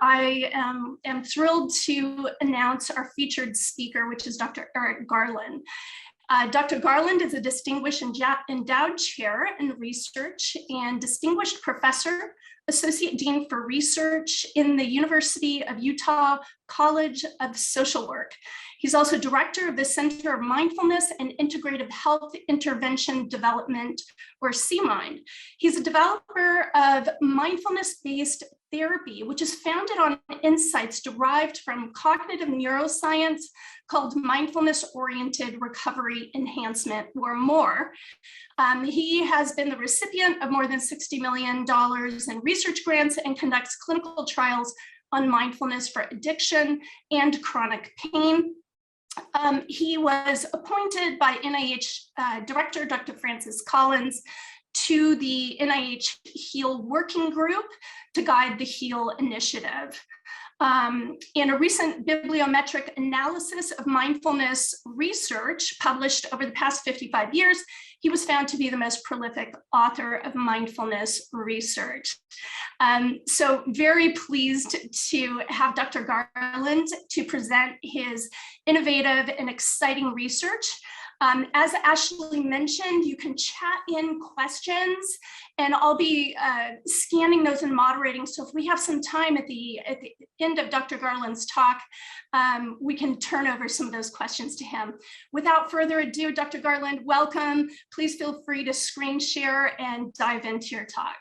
I am thrilled to announce our featured speaker, which is Dr. Eric Garland. Dr. Garland is a distinguished endowed chair in research and distinguished professor, associate dean for research in the University of Utah College of Social Work. He's also director of the Center of Mindfulness and Integrative Health Intervention Development, or CMIND. He's a developer of mindfulness-based therapy, which is founded on insights derived from cognitive neuroscience called Mindfulness-Oriented Recovery Enhancement, or MORE. He has been the recipient of more than $60 million in research grants and conducts clinical trials on mindfulness for addiction and chronic pain. He was appointed by NIH Director Dr. Francis Collins to the NIH HEAL Working Group to guide the HEAL initiative. In a recent bibliometric analysis of mindfulness research published over the past 55 years, he was found to be the most prolific author of mindfulness research. So very pleased to have Dr. Garland to present his innovative and exciting research. As Ashley mentioned, you can chat in questions and I'll be scanning those and moderating. So if we have some time at the end of Dr. Garland's talk, we can turn over some of those questions to him. Without further ado, Dr. Garland, welcome. Please feel free to screen share and dive into your talk.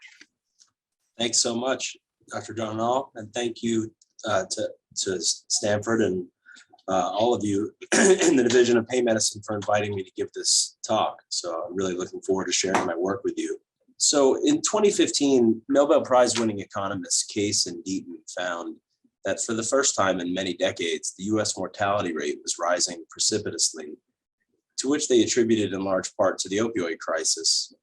Thanks so much, Dr. Donald, and thank you to Stanford and all of you in the Division of Pain Medicine for inviting me to give this talk. So I'm really looking forward to sharing my work with you. So in 2015, Nobel Prize winning economists Case and Deaton found that for the first time in many decades, the US mortality rate was rising precipitously, to which they attributed in large part to the opioid crisis,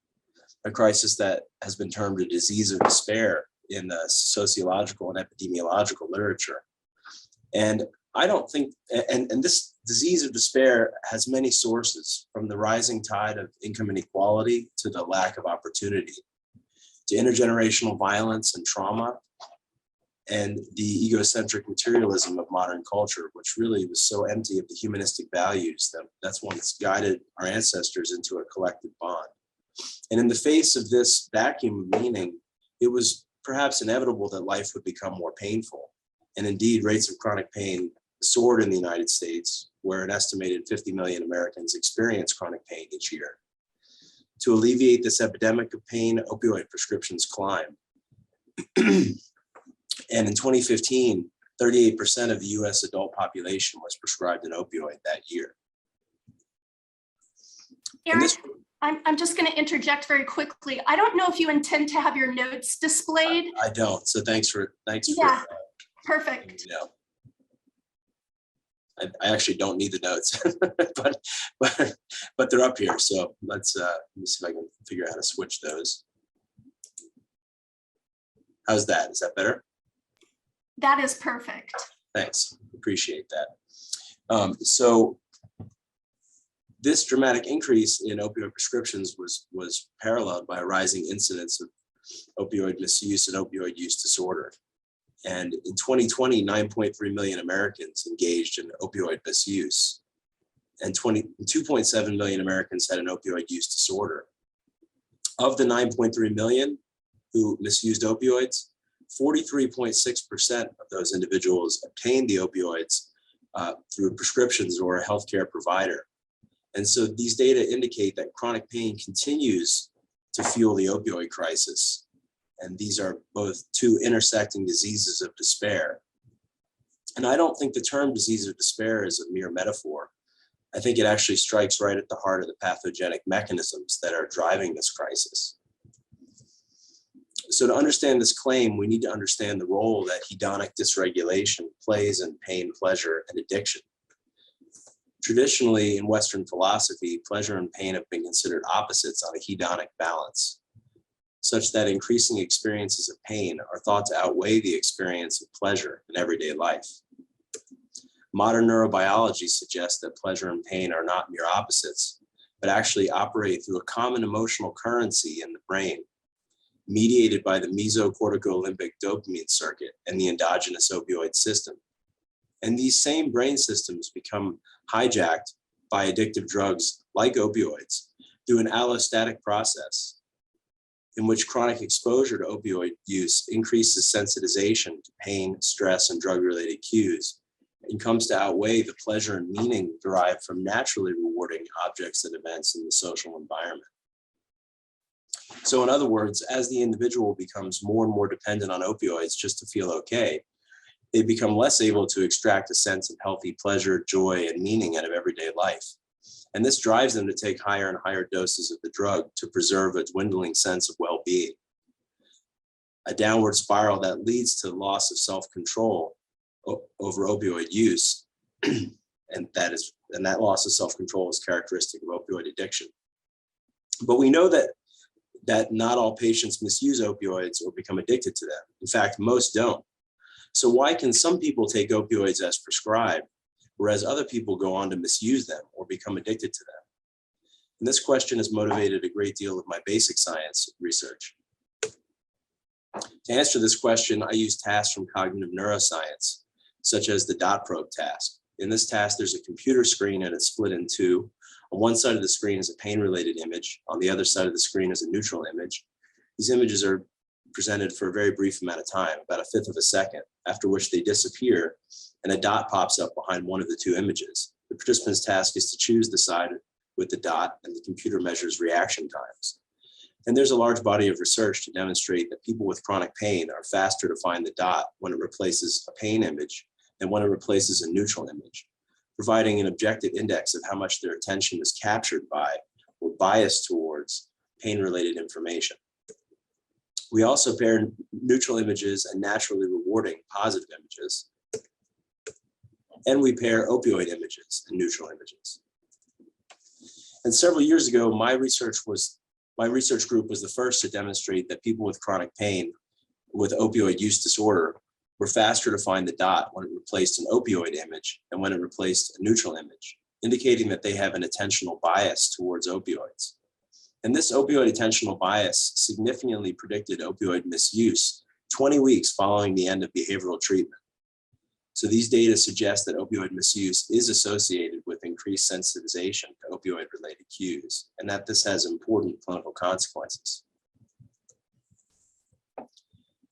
a crisis that has been termed a disease of despair in the sociological and epidemiological literature. And I don't think, and this disease of despair has many sources, from the rising tide of income inequality to the lack of opportunity, to intergenerational violence and trauma, and the egocentric materialism of modern culture, which really was so empty of the humanistic values that's once guided our ancestors into a collective bond. And in the face of this vacuum of meaning, it was perhaps inevitable that life would become more painful. And indeed, rates of chronic pain soared in the United States, where an estimated 50 million Americans experience chronic pain each year. To alleviate this epidemic of pain, opioid prescriptions climbed. And in 2015, 38% of the US adult population was prescribed an opioid that year. Eric, I'm just going to interject very quickly. I don't know if you intend to have your notes displayed. I don't, so thanks for perfect. You know, I actually don't need the notes, but they're up here. So let me see if I can figure out how to switch those. How's that? Is that better? That is perfect. Thanks, appreciate that. So this dramatic increase in opioid prescriptions was paralleled by a rising incidence of opioid misuse and opioid use disorder. And in 2020, 9.3 million Americans engaged in opioid misuse, and 2.7 million Americans had an opioid use disorder. Of the 9.3 million who misused opioids, 43.6% of those individuals obtained the opioids through prescriptions or a healthcare provider. And so these data indicate that chronic pain continues to fuel the opioid crisis. And these are both two intersecting diseases of despair. And I don't think the term disease of despair is a mere metaphor. I think it actually strikes right at the heart of the pathogenic mechanisms that are driving this crisis. So to understand this claim, we need to understand the role that hedonic dysregulation plays in pain, pleasure, and addiction. Traditionally, in Western philosophy, pleasure and pain have been considered opposites on a hedonic balance, such that increasing experiences of pain are thought to outweigh the experience of pleasure in everyday life. Modern neurobiology suggests that pleasure and pain are not mere opposites, but actually operate through a common emotional currency in the brain. mediated by the mesocorticolimbic dopamine circuit and the endogenous opioid system. And these same brain systems become hijacked by addictive drugs like opioids through an allostatic process in which chronic exposure to opioid use increases sensitization to pain, stress, and drug-related cues, and comes to outweigh the pleasure and meaning derived from naturally rewarding objects and events in the social environment. So in other words, as the individual becomes more and more dependent on opioids just to feel okay, they become less able to extract a sense of healthy pleasure, joy, and meaning out of everyday life. And this drives them to take higher and higher doses of the drug to preserve a dwindling sense of well-being. A downward spiral that leads to loss of self-control over opioid use, and that loss of self-control is characteristic of opioid addiction. But we know that not all patients misuse opioids or become addicted to them. In fact, most don't. So why can some people take opioids as prescribed, whereas other people go on to misuse them or become addicted to them? And this question has motivated a great deal of my basic science research. To answer this question, I use tasks from cognitive neuroscience, such as the dot probe task. In this task, there's a computer screen and it's split in two. On one side of the screen is a pain-related image. On the other side of the screen is a neutral image. These images are presented for a very brief amount of time, about 1/5 of a second, after which they disappear and a dot pops up behind one of the two images. The participant's task is to choose the side with the dot, and the computer measures reaction times. And there's a large body of research to demonstrate that people with chronic pain are faster to find the dot when it replaces a pain image than when it replaces a neutral image, providing an objective index of how much their attention is captured by or biased towards pain-related information. We also pair neutral images and naturally rewarding positive images. And we pair opioid images and neutral images. And several years ago, my research group was the first to demonstrate that people with chronic pain with opioid use disorder were faster to find the dot when it replaced an opioid image than when it replaced a neutral image, indicating that they have an attentional bias towards opioids. And this opioid attentional bias significantly predicted opioid misuse 20 weeks following the end of behavioral treatment. So these data suggest that opioid misuse is associated with increased sensitization to opioid-related cues, and that this has important clinical consequences.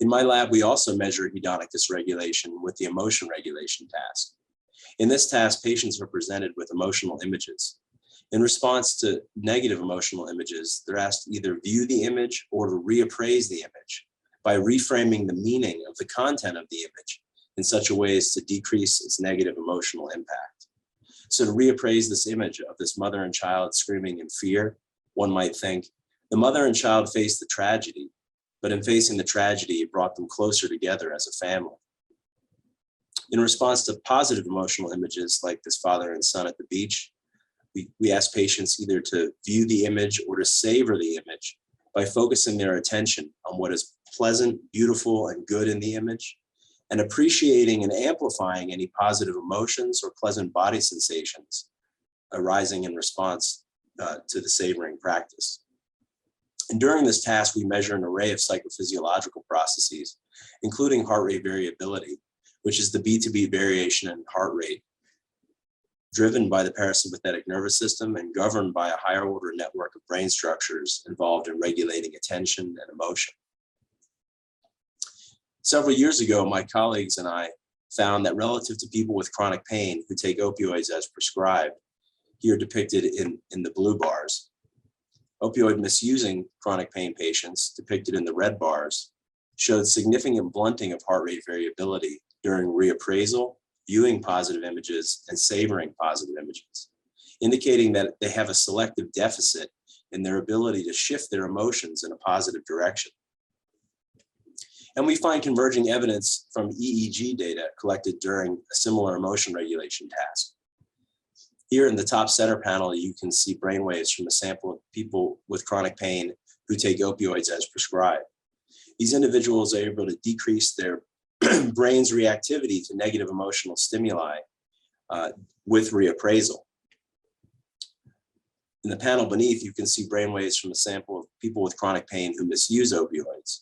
In my lab, we also measure hedonic dysregulation with the emotion regulation task. In this task, patients are presented with emotional images. In response to negative emotional images, they're asked to either view the image or to reappraise the image by reframing the meaning of the content of the image in such a way as to decrease its negative emotional impact. So to reappraise this image of this mother and child screaming in fear, one might think, the mother and child faced the tragedy, but in facing the tragedy, it brought them closer together as a family. In response to positive emotional images like this father and son at the beach, we ask patients either to view the image or to savor the image by focusing their attention on what is pleasant, beautiful, and good in the image, and appreciating and amplifying any positive emotions or pleasant body sensations arising in response to the savoring practice. And during this task, we measure an array of psychophysiological processes, including heart rate variability, which is the beat-to-beat variation in heart rate, driven by the parasympathetic nervous system and governed by a higher order network of brain structures involved in regulating attention and emotion. Several years ago, my colleagues and I found that relative to people with chronic pain who take opioids as prescribed, here depicted in the blue bars, opioid misusing chronic pain patients, depicted in the red bars, showed significant blunting of heart rate variability during reappraisal, viewing positive images, and savoring positive images, indicating that they have a selective deficit in their ability to shift their emotions in a positive direction. And we find converging evidence from EEG data collected during a similar emotion regulation task. Here in the top center panel, you can see brainwaves from a sample of people with chronic pain who take opioids as prescribed. These individuals are able to decrease their brain's reactivity to negative emotional stimuli with reappraisal. In the panel beneath, you can see brainwaves from a sample of people with chronic pain who misuse opioids.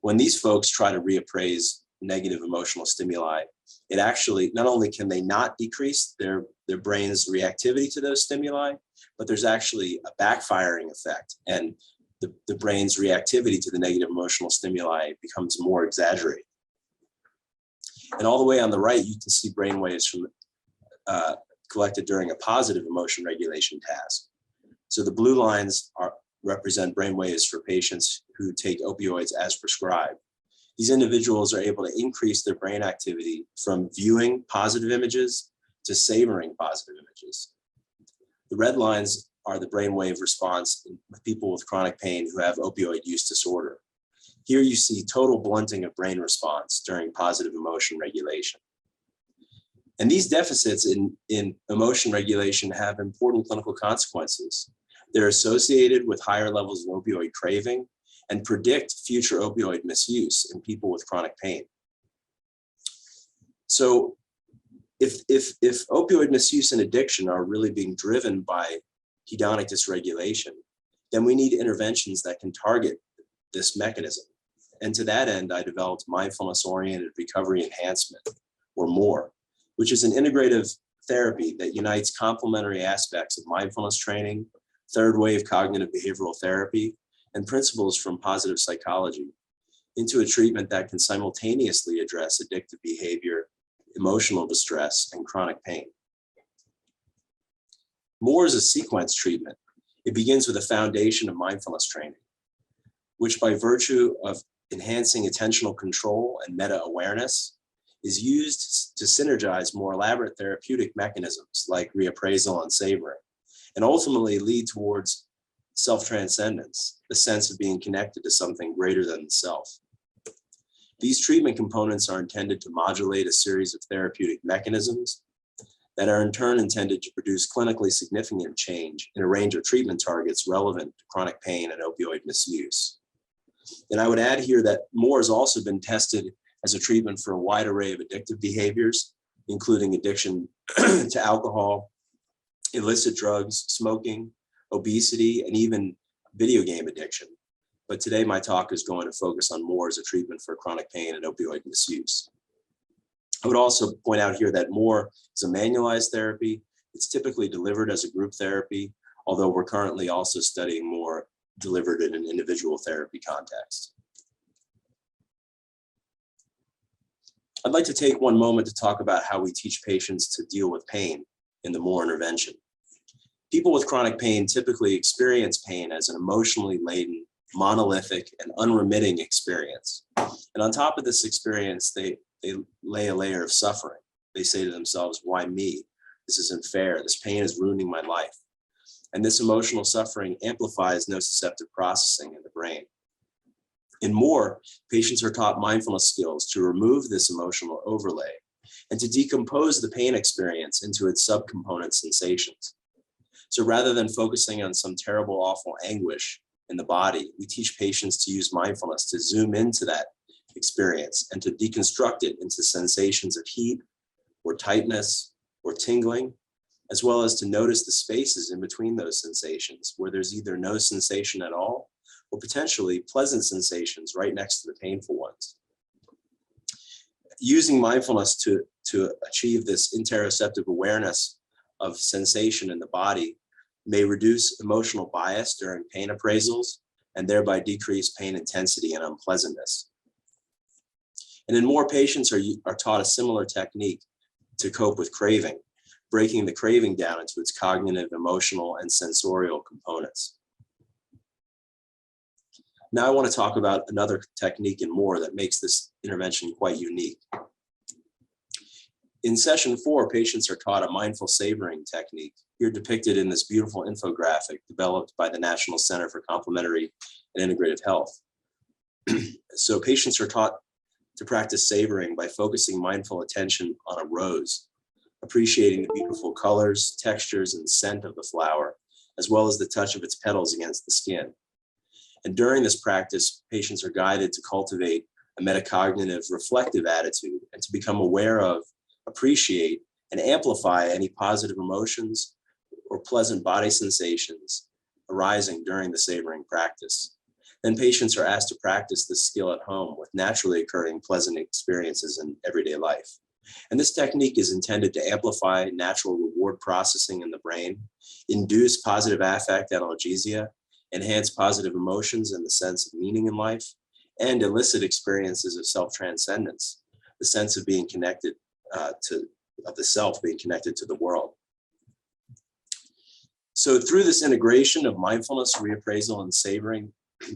When these folks try to reappraise negative emotional stimuli, it actually, not only can they not decrease their brain's reactivity to those stimuli, but there's actually a backfiring effect, and the brain's reactivity to the negative emotional stimuli becomes more exaggerated. And all the way on the right, you can see brainwaves from collected during a positive emotion regulation task. So the blue lines represent brainwaves for patients who take opioids as prescribed. These individuals are able to increase their brain activity from viewing positive images to savoring positive images. The red lines are the brainwave response with people with chronic pain who have opioid use disorder. Here you see total blunting of brain response during positive emotion regulation. And these deficits in emotion regulation have important clinical consequences. They're associated with higher levels of opioid craving and predict future opioid misuse in people with chronic pain. So if opioid misuse and addiction are really being driven by hedonic dysregulation, then we need interventions that can target this mechanism. And to that end, I developed Mindfulness-Oriented Recovery Enhancement, or MORE, which is an integrative therapy that unites complementary aspects of mindfulness training, third wave cognitive behavioral therapy, and principles from positive psychology into a treatment that can simultaneously address addictive behavior, emotional distress, and chronic pain. MORE is a sequence treatment. It begins with a foundation of mindfulness training, which by virtue of enhancing attentional control and meta-awareness is used to synergize more elaborate therapeutic mechanisms like reappraisal and savoring, and ultimately lead towards self-transcendence, the sense of being connected to something greater than the self. These treatment components are intended to modulate a series of therapeutic mechanisms that are in turn intended to produce clinically significant change in a range of treatment targets relevant to chronic pain and opioid misuse. And I would add here that MORE has also been tested as a treatment for a wide array of addictive behaviors, including addiction to alcohol, illicit drugs, smoking, obesity, and even video game addiction. But today my talk is going to focus on MORE as a treatment for chronic pain and opioid misuse. I would also point out here that MORE is a manualized therapy. It's typically delivered as a group therapy, although we're currently also studying MORE delivered in an individual therapy context. I'd like to take one moment to talk about how we teach patients to deal with pain in the MORE intervention. People with chronic pain typically experience pain as an emotionally laden, monolithic, and unremitting experience. And on top of this experience, they lay a layer of suffering. They say to themselves, why me? This isn't fair. This pain is ruining my life. And this emotional suffering amplifies nociceptive processing in the brain. In MORE, patients are taught mindfulness skills to remove this emotional overlay and to decompose the pain experience into its subcomponent sensations. So rather than focusing on some terrible, awful anguish in the body, we teach patients to use mindfulness to zoom into that experience and to deconstruct it into sensations of heat or tightness or tingling, as well as to notice the spaces in between those sensations where there's either no sensation at all or potentially pleasant sensations right next to the painful ones. Using mindfulness to achieve this interoceptive awareness of sensation in the body may reduce emotional bias during pain appraisals and thereby decrease pain intensity and unpleasantness. And in MORE, patients are taught a similar technique to cope with craving, breaking the craving down into its cognitive, emotional, and sensorial components. Now I want to talk about another technique in MORE that makes this intervention quite unique. In session 4, patients are taught a mindful savoring technique, here depicted in this beautiful infographic developed by the National Center for Complementary and Integrative Health. So patients are taught to practice savoring by focusing mindful attention on a rose, appreciating the beautiful colors, textures, and scent of the flower, as well as the touch of its petals against the skin. And during this practice, patients are guided to cultivate a metacognitive reflective attitude and to become aware of, appreciate, and amplify any positive emotions or pleasant body sensations arising during the savoring practice. Then patients are asked to practice this skill at home with naturally occurring pleasant experiences in everyday life. And this technique is intended to amplify natural reward processing in the brain, induce positive affect analgesia, enhance positive emotions and the sense of meaning in life, and elicit experiences of self-transcendence, the sense of being connected of the self being connected to the world. So through this integration of mindfulness, reappraisal, and savoring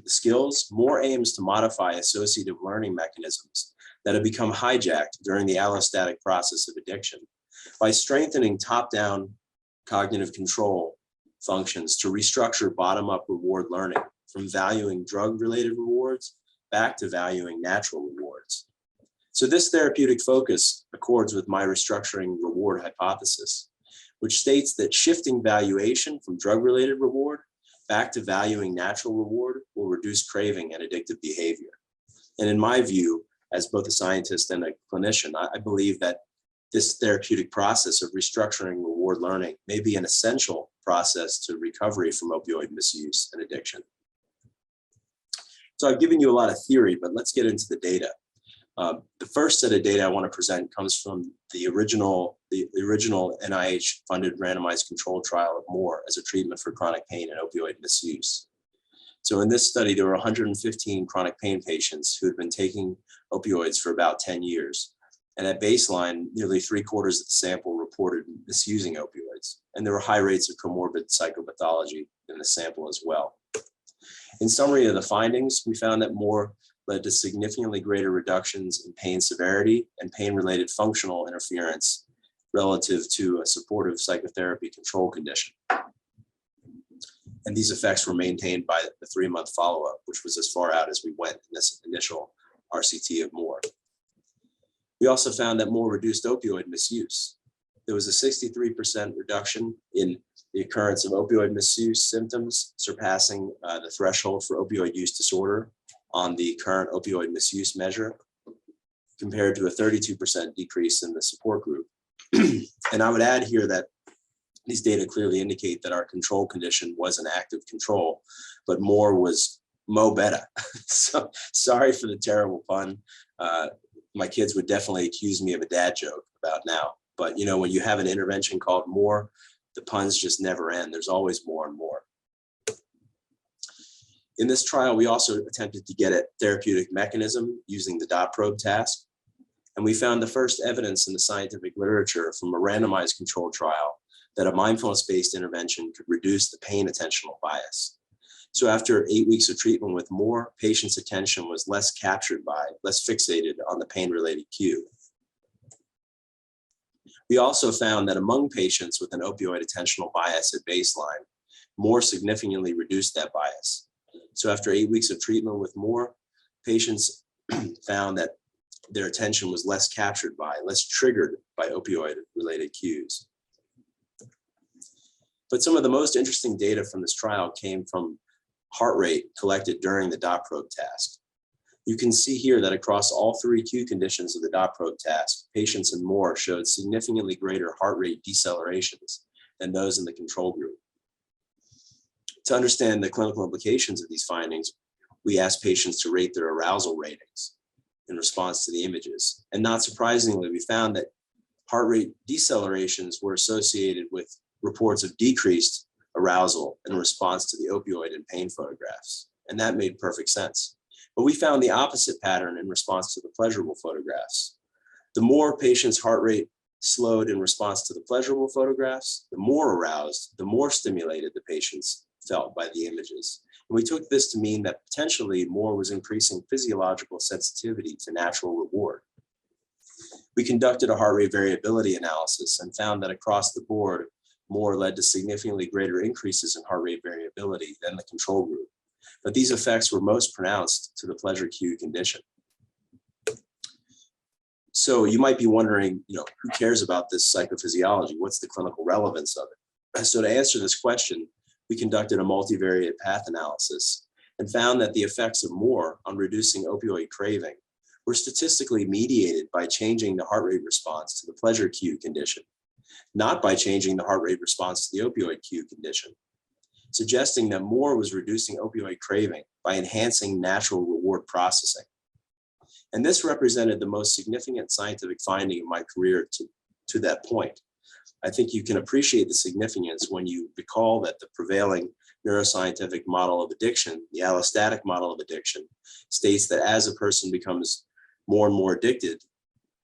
skills, Moore aims to modify associative learning mechanisms that have become hijacked during the allostatic process of addiction by strengthening top-down cognitive control functions to restructure bottom-up reward learning from valuing drug-related rewards back to valuing natural rewards. So this therapeutic focus accords with my restructuring reward hypothesis, which states that shifting valuation from drug-related reward back to valuing natural reward will reduce craving and addictive behavior. And in my view, as both a scientist and a clinician, I believe that this therapeutic process of restructuring reward learning may be an essential process to recovery from opioid misuse and addiction. So I've given you a lot of theory, but let's get into the data. The first set of data I want to present comes from the original NIH-funded randomized controlled trial of Moore as a treatment for chronic pain and opioid misuse. So in this study, there were 115 chronic pain patients who had been taking opioids for about 10 years. And at baseline, nearly 3/4 of the sample reported misusing opioids. And there were high rates of comorbid psychopathology in the sample as well. In summary of the findings, we found that Moore led to significantly greater reductions in pain severity and pain-related functional interference relative to a supportive psychotherapy control condition. And these effects were maintained by the 3-month follow-up, which was as far out as we went in this initial RCT of Moore. We also found that Moore reduced opioid misuse. There was a 63% reduction in the occurrence of opioid misuse symptoms, surpassing the threshold for opioid use disorder on the current opioid misuse measure, compared to a 32% decrease in the support group. And I would add here that these data clearly indicate that our control condition was an active control, but Moore was mo better. So sorry for the terrible pun. My kids would definitely accuse me of a dad joke about now. But you know, when you have an intervention called Moore, the puns just never end. There's always more and more. In this trial, we also attempted to get at therapeutic mechanism using the dot probe task. And we found the first evidence in the scientific literature from a randomized controlled trial that a mindfulness-based intervention could reduce the pain attentional bias. So after 8 weeks of treatment with Moore, patients' attention was less captured by, less fixated on the pain-related cue. We also found that among patients with an opioid attentional bias at baseline, Moore significantly reduced that bias. So after 8 weeks of treatment with Moore, patients found that their attention was less captured by, less triggered by opioid-related cues. But some of the most interesting data from this trial came from heart rate collected during the dot probe task. You can see here that across all 3 cue conditions of the dot probe task, patients in Moore showed significantly greater heart rate decelerations than those in the control group. To understand the clinical implications of these findings, we asked patients to rate their arousal ratings in response to the images. And not surprisingly, we found that heart rate decelerations were associated with reports of decreased arousal in response to the opioid and pain photographs. And that made perfect sense. But we found the opposite pattern in response to the pleasurable photographs. The more patients' heart rate slowed in response to the pleasurable photographs, the more aroused, the more stimulated the patients felt by the images. And we took this to mean that potentially Moore was increasing physiological sensitivity to natural reward. We conducted a heart rate variability analysis and found that across the board, Moore led to significantly greater increases in heart rate variability than the control group. But these effects were most pronounced to the pleasure cue condition. So you might be wondering, who cares about this psychophysiology? What's the clinical relevance of it? So to answer this question, we conducted a multivariate path analysis and found that the effects of Moore on reducing opioid craving were statistically mediated by changing the heart rate response to the pleasure cue condition. not by changing the heart rate response to the opioid cue condition, suggesting that more was reducing opioid craving by enhancing natural reward processing. And this represented the most significant scientific finding in my career to that point. I think you can appreciate the significance when you recall that the prevailing neuroscientific model of addiction, the allostatic model of addiction, states that as a person becomes more and more addicted,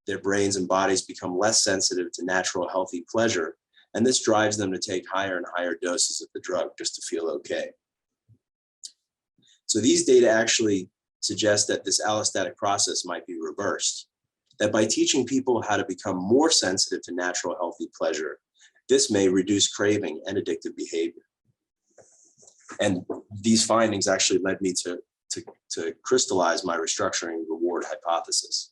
their brains and bodies become less sensitive to natural, healthy pleasure, and this drives them to take higher and higher doses of the drug just to feel okay. So these data actually suggest that this allostatic process might be reversed, that by teaching people how to become more sensitive to natural, healthy pleasure, this may reduce craving and addictive behavior. And these findings actually led me to crystallize my restructuring reward hypothesis.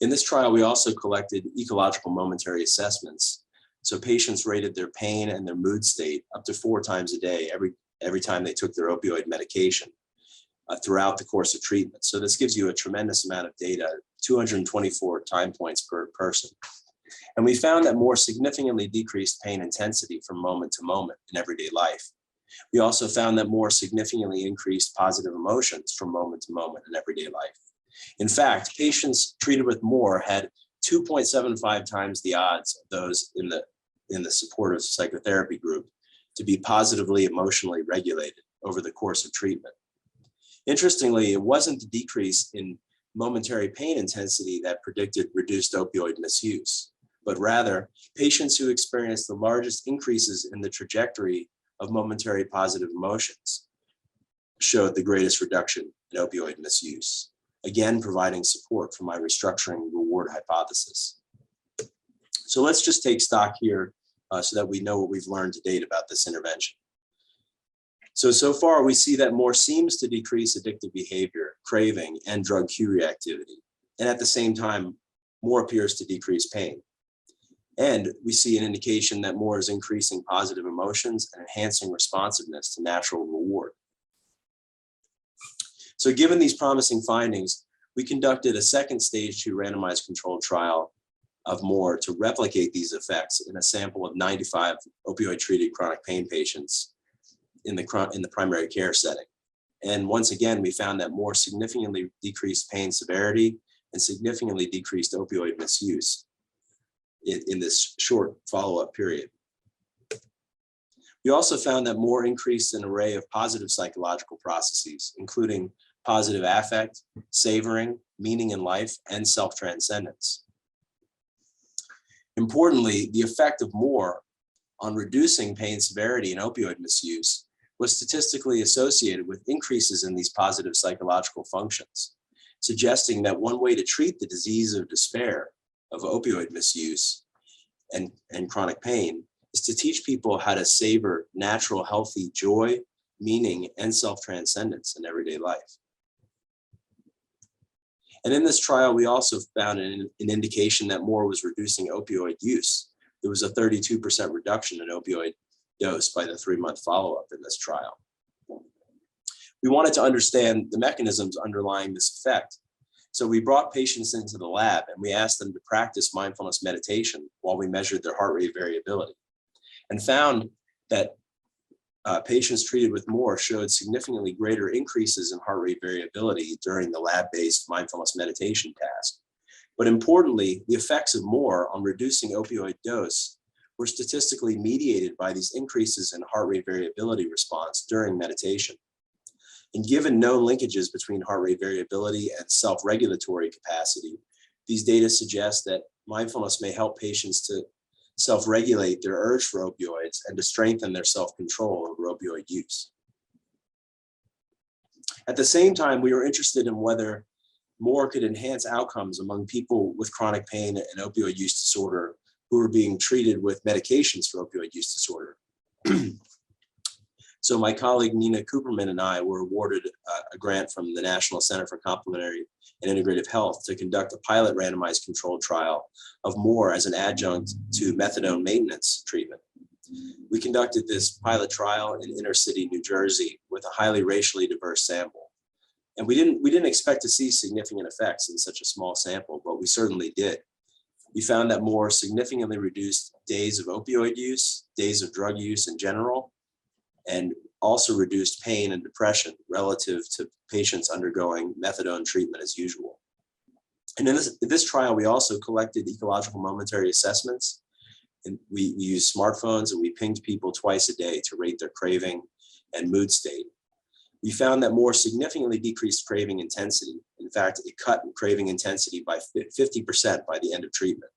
In this trial, we also collected ecological momentary assessments. So patients rated their pain and their mood state up to 4 times a day, every time they took their opioid medication throughout the course of treatment. So this gives you a tremendous amount of data, 224 time points per person. And we found that more significantly decreased pain intensity from moment to moment in everyday life. We also found that more significantly increased positive emotions from moment to moment in everyday life. In fact, patients treated with more had 2.75 times the odds of those in the supportive psychotherapy group to be positively emotionally regulated over the course of treatment. Interestingly, it wasn't the decrease in momentary pain intensity that predicted reduced opioid misuse, but rather patients who experienced the largest increases in the trajectory of momentary positive emotions showed the greatest reduction in opioid misuse, again providing support for my restructuring reward hypothesis. So let's just take stock here so that we know what we've learned to date about this intervention. So far we see that more seems to decrease addictive behavior, craving, and drug cue reactivity. And at the same time, more appears to decrease pain. And we see an indication that more is increasing positive emotions and enhancing responsiveness to natural reward. So given these promising findings, we conducted a second stage 2 randomized controlled trial of more to replicate these effects in a sample of 95 opioid-treated chronic pain patients in the primary care setting. And once again, we found that more significantly decreased pain severity and significantly decreased opioid misuse in this short follow-up period. We also found that more increased an array of positive psychological processes, including positive affect, savoring, meaning in life, and self-transcendence. Importantly, the effect of more on reducing pain severity and opioid misuse was statistically associated with increases in these positive psychological functions, suggesting that one way to treat the disease of despair of opioid misuse and chronic pain is to teach people how to savor natural, healthy joy, meaning, and self-transcendence in everyday life. And in this trial, we also found an indication that more was reducing opioid use. There was a 32% reduction in opioid dose by the 3-month follow-up in this trial. We wanted to understand the mechanisms underlying this effect. So we brought patients into the lab and we asked them to practice mindfulness meditation while we measured their heart rate variability, and found that patients treated with more showed significantly greater increases in heart rate variability during the lab-based mindfulness meditation task. But importantly, the effects of more on reducing opioid dose were statistically mediated by these increases in heart rate variability response during meditation. And given known linkages between heart rate variability and self-regulatory capacity, these data suggest that mindfulness may help patients to self-regulate their urge for opioids and to strengthen their self-control over opioid use. At the same time, we were interested in whether more could enhance outcomes among people with chronic pain and opioid use disorder who were being treated with medications for opioid use disorder. So my colleague Nina Cooperman and I were awarded a grant from the National Center for Complementary and Integrative Health to conduct a pilot randomized controlled trial of more as an adjunct to methadone maintenance treatment. We conducted this pilot trial in inner city New Jersey with a highly racially diverse sample. And we didn't expect to see significant effects in such a small sample, but we certainly did. We found that more significantly reduced days of opioid use, days of drug use in general, and also reduced pain and depression relative to patients undergoing methadone treatment as usual. And in this trial, we also collected ecological momentary assessments. And we used smartphones and we pinged people twice a day to rate their craving and mood state. We found that more significantly decreased craving intensity. In fact, it cut craving intensity by 50% by the end of treatment.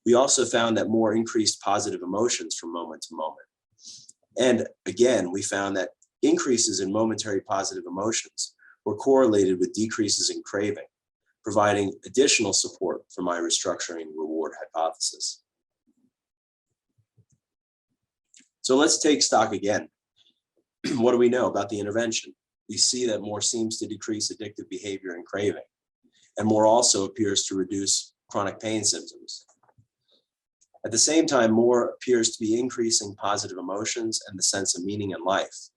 We also found that more increased positive emotions from moment to moment. And again, we found that increases in momentary positive emotions were correlated with decreases in craving, providing additional support for my restructuring reward hypothesis. So let's take stock again. What do we know about the intervention? We see that more seems to decrease addictive behavior and craving, and more also appears to reduce chronic pain symptoms. At the same time, more appears to be increasing positive emotions and the sense of meaning in life.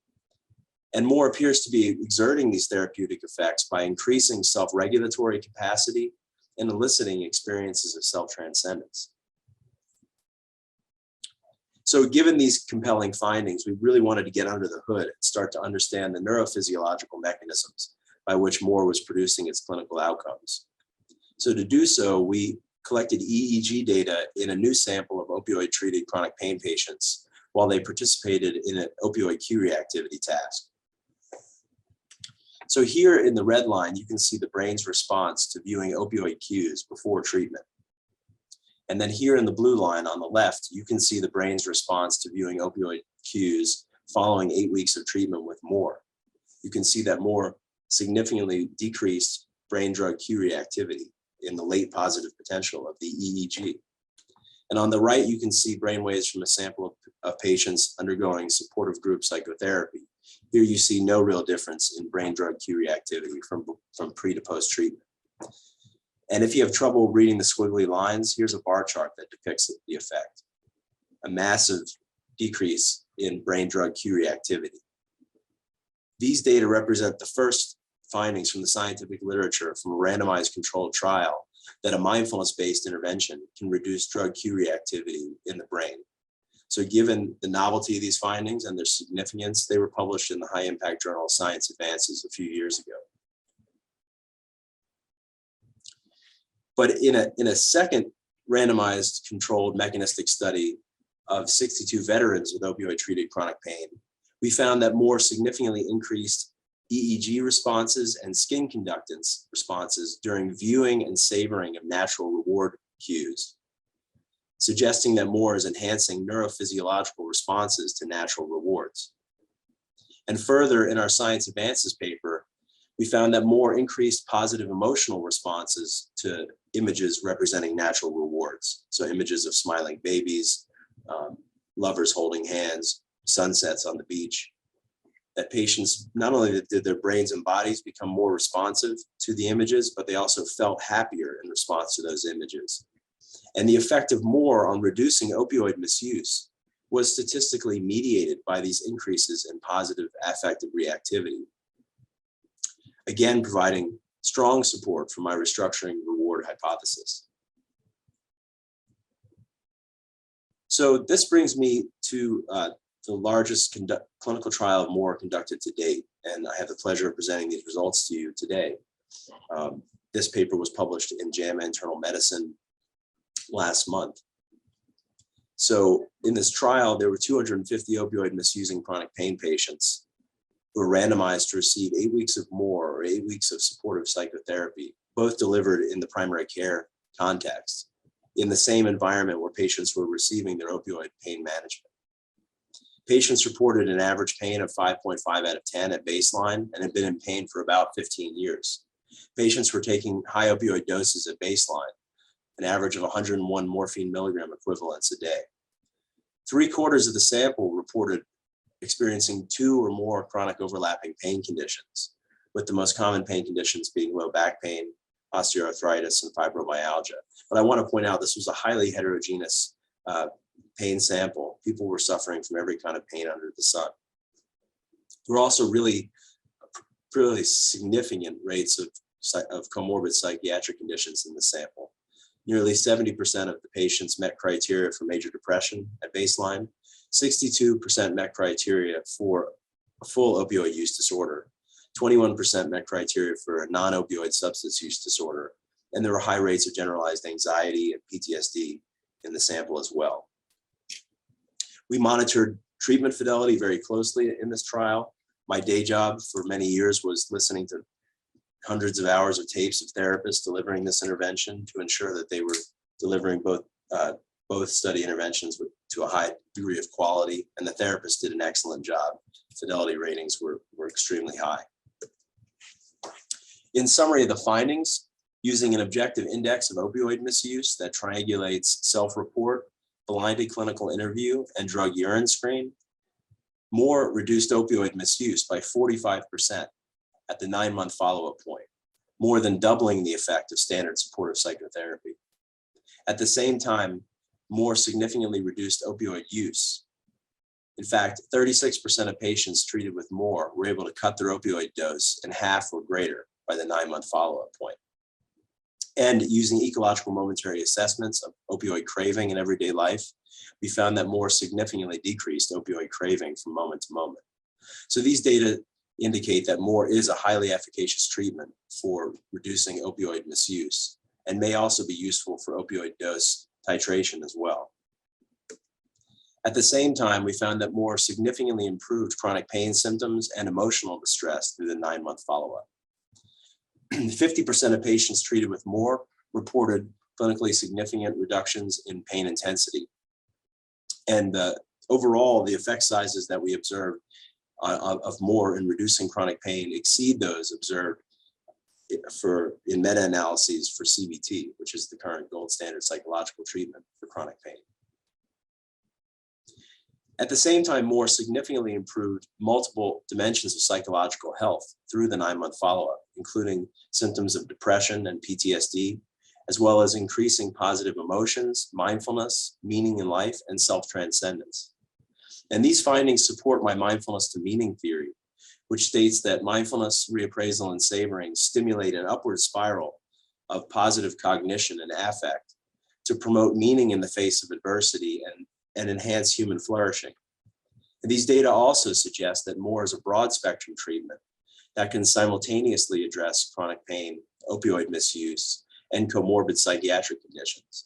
And more appears to be exerting these therapeutic effects by increasing self-regulatory capacity and eliciting experiences of self-transcendence. So given these compelling findings, we really wanted to get under the hood and start to understand the neurophysiological mechanisms by which more was producing its clinical outcomes. So to do so, we collected EEG data in a new sample of opioid-treated chronic pain patients while they participated in an opioid cue reactivity task. So here in the red line, you can see the brain's response to viewing opioid cues before treatment. And then here in the blue line on the left, you can see the brain's response to viewing opioid cues following 8 weeks of treatment with more. You can see that more significantly decreased brain drug cue reactivity in the late positive potential of the EEG. And on the right, you can see brainwaves from a sample of patients undergoing supportive group psychotherapy. Here you see no real difference in brain drug cue reactivity from pre to post treatment. And if you have trouble reading the squiggly lines, here's a bar chart that depicts the effect. A massive decrease in brain drug cue reactivity. These data represent the first findings from the scientific literature from a randomized controlled trial that a mindfulness-based intervention can reduce drug cue reactivity in the brain. So given the novelty of these findings and their significance, they were published in the high-impact journal Science Advances a few years ago. But in a second randomized controlled mechanistic study of 62 veterans with opioid-treated chronic pain, we found that more significantly increased EEG responses and skin conductance responses during viewing and savoring of natural reward cues, suggesting that more is enhancing neurophysiological responses to natural rewards. And further, in our Science Advances paper, we found that more increased positive emotional responses to images representing natural rewards. So images of smiling babies, lovers holding hands, sunsets on the beach. That patients, not only did their brains and bodies become more responsive to the images, but they also felt happier in response to those images. And the effect of more on reducing opioid misuse was statistically mediated by these increases in positive affective reactivity. Again, providing strong support for my restructuring reward hypothesis. So this brings me to the largest clinical trial of more conducted to date, and I have the pleasure of presenting these results to you today. This paper was published in JAMA Internal Medicine last month. So in this trial, there were 250 opioid misusing chronic pain patients who were randomized to receive 8 weeks of more or 8 weeks of supportive psychotherapy, both delivered in the primary care context, in the same environment where patients were receiving their opioid pain management. Patients reported an average pain of 5.5 out of 10 at baseline and had been in pain for about 15 years. Patients were taking high opioid doses at baseline, an average of 101 morphine milligram equivalents a day. 3/4 of the sample reported experiencing 2 or more chronic overlapping pain conditions, with the most common pain conditions being low back pain, osteoarthritis, and fibromyalgia. But I want to point out this was a highly heterogeneous pain sample. People were suffering from every kind of pain under the sun. There were also really significant rates of comorbid psychiatric conditions in the sample. Nearly 70% of the patients met criteria for major depression at baseline. 62% met criteria for a full opioid use disorder. 21% met criteria for a non-opioid substance use disorder. And there were high rates of generalized anxiety and PTSD in the sample as well. We monitored treatment fidelity very closely in this trial. My day job for many years was listening to hundreds of hours of tapes of therapists delivering this intervention to ensure that they were delivering both study interventions to a high degree of quality, and the therapists did an excellent job. Fidelity ratings were extremely high. In summary of the findings, using an objective index of opioid misuse that triangulates self-report, blinded clinical interview, and drug urine screen, Moore reduced opioid misuse by 45% at the 9-month follow-up point, more than doubling the effect of standard supportive psychotherapy. At the same time, Moore significantly reduced opioid use. In fact, 36% of patients treated with Moore were able to cut their opioid dose in half or greater by the 9-month follow-up point. And using ecological momentary assessments of opioid craving in everyday life, we found that Moore significantly decreased opioid craving from moment to moment. So these data indicate that Moore is a highly efficacious treatment for reducing opioid misuse and may also be useful for opioid dose titration as well. At the same time, we found that Moore significantly improved chronic pain symptoms and emotional distress through the 9-month follow-up. 50% of patients treated with Moore reported clinically significant reductions in pain intensity. And overall, the effect sizes that we observed of Moore in reducing chronic pain exceed those observed in meta-analyses for CBT, which is the current gold standard psychological treatment for chronic pain. At the same time, Moore significantly improved multiple dimensions of psychological health through the 9-month follow-up, including symptoms of depression and PTSD, as well as increasing positive emotions, mindfulness, meaning in life, and self-transcendence. And these findings support my mindfulness to meaning theory, which states that mindfulness, reappraisal, and savoring stimulate an upward spiral of positive cognition and affect to promote meaning in the face of adversity and enhance human flourishing. And these data also suggest that Moore is a broad spectrum treatment that can simultaneously address chronic pain, opioid misuse, and comorbid psychiatric conditions.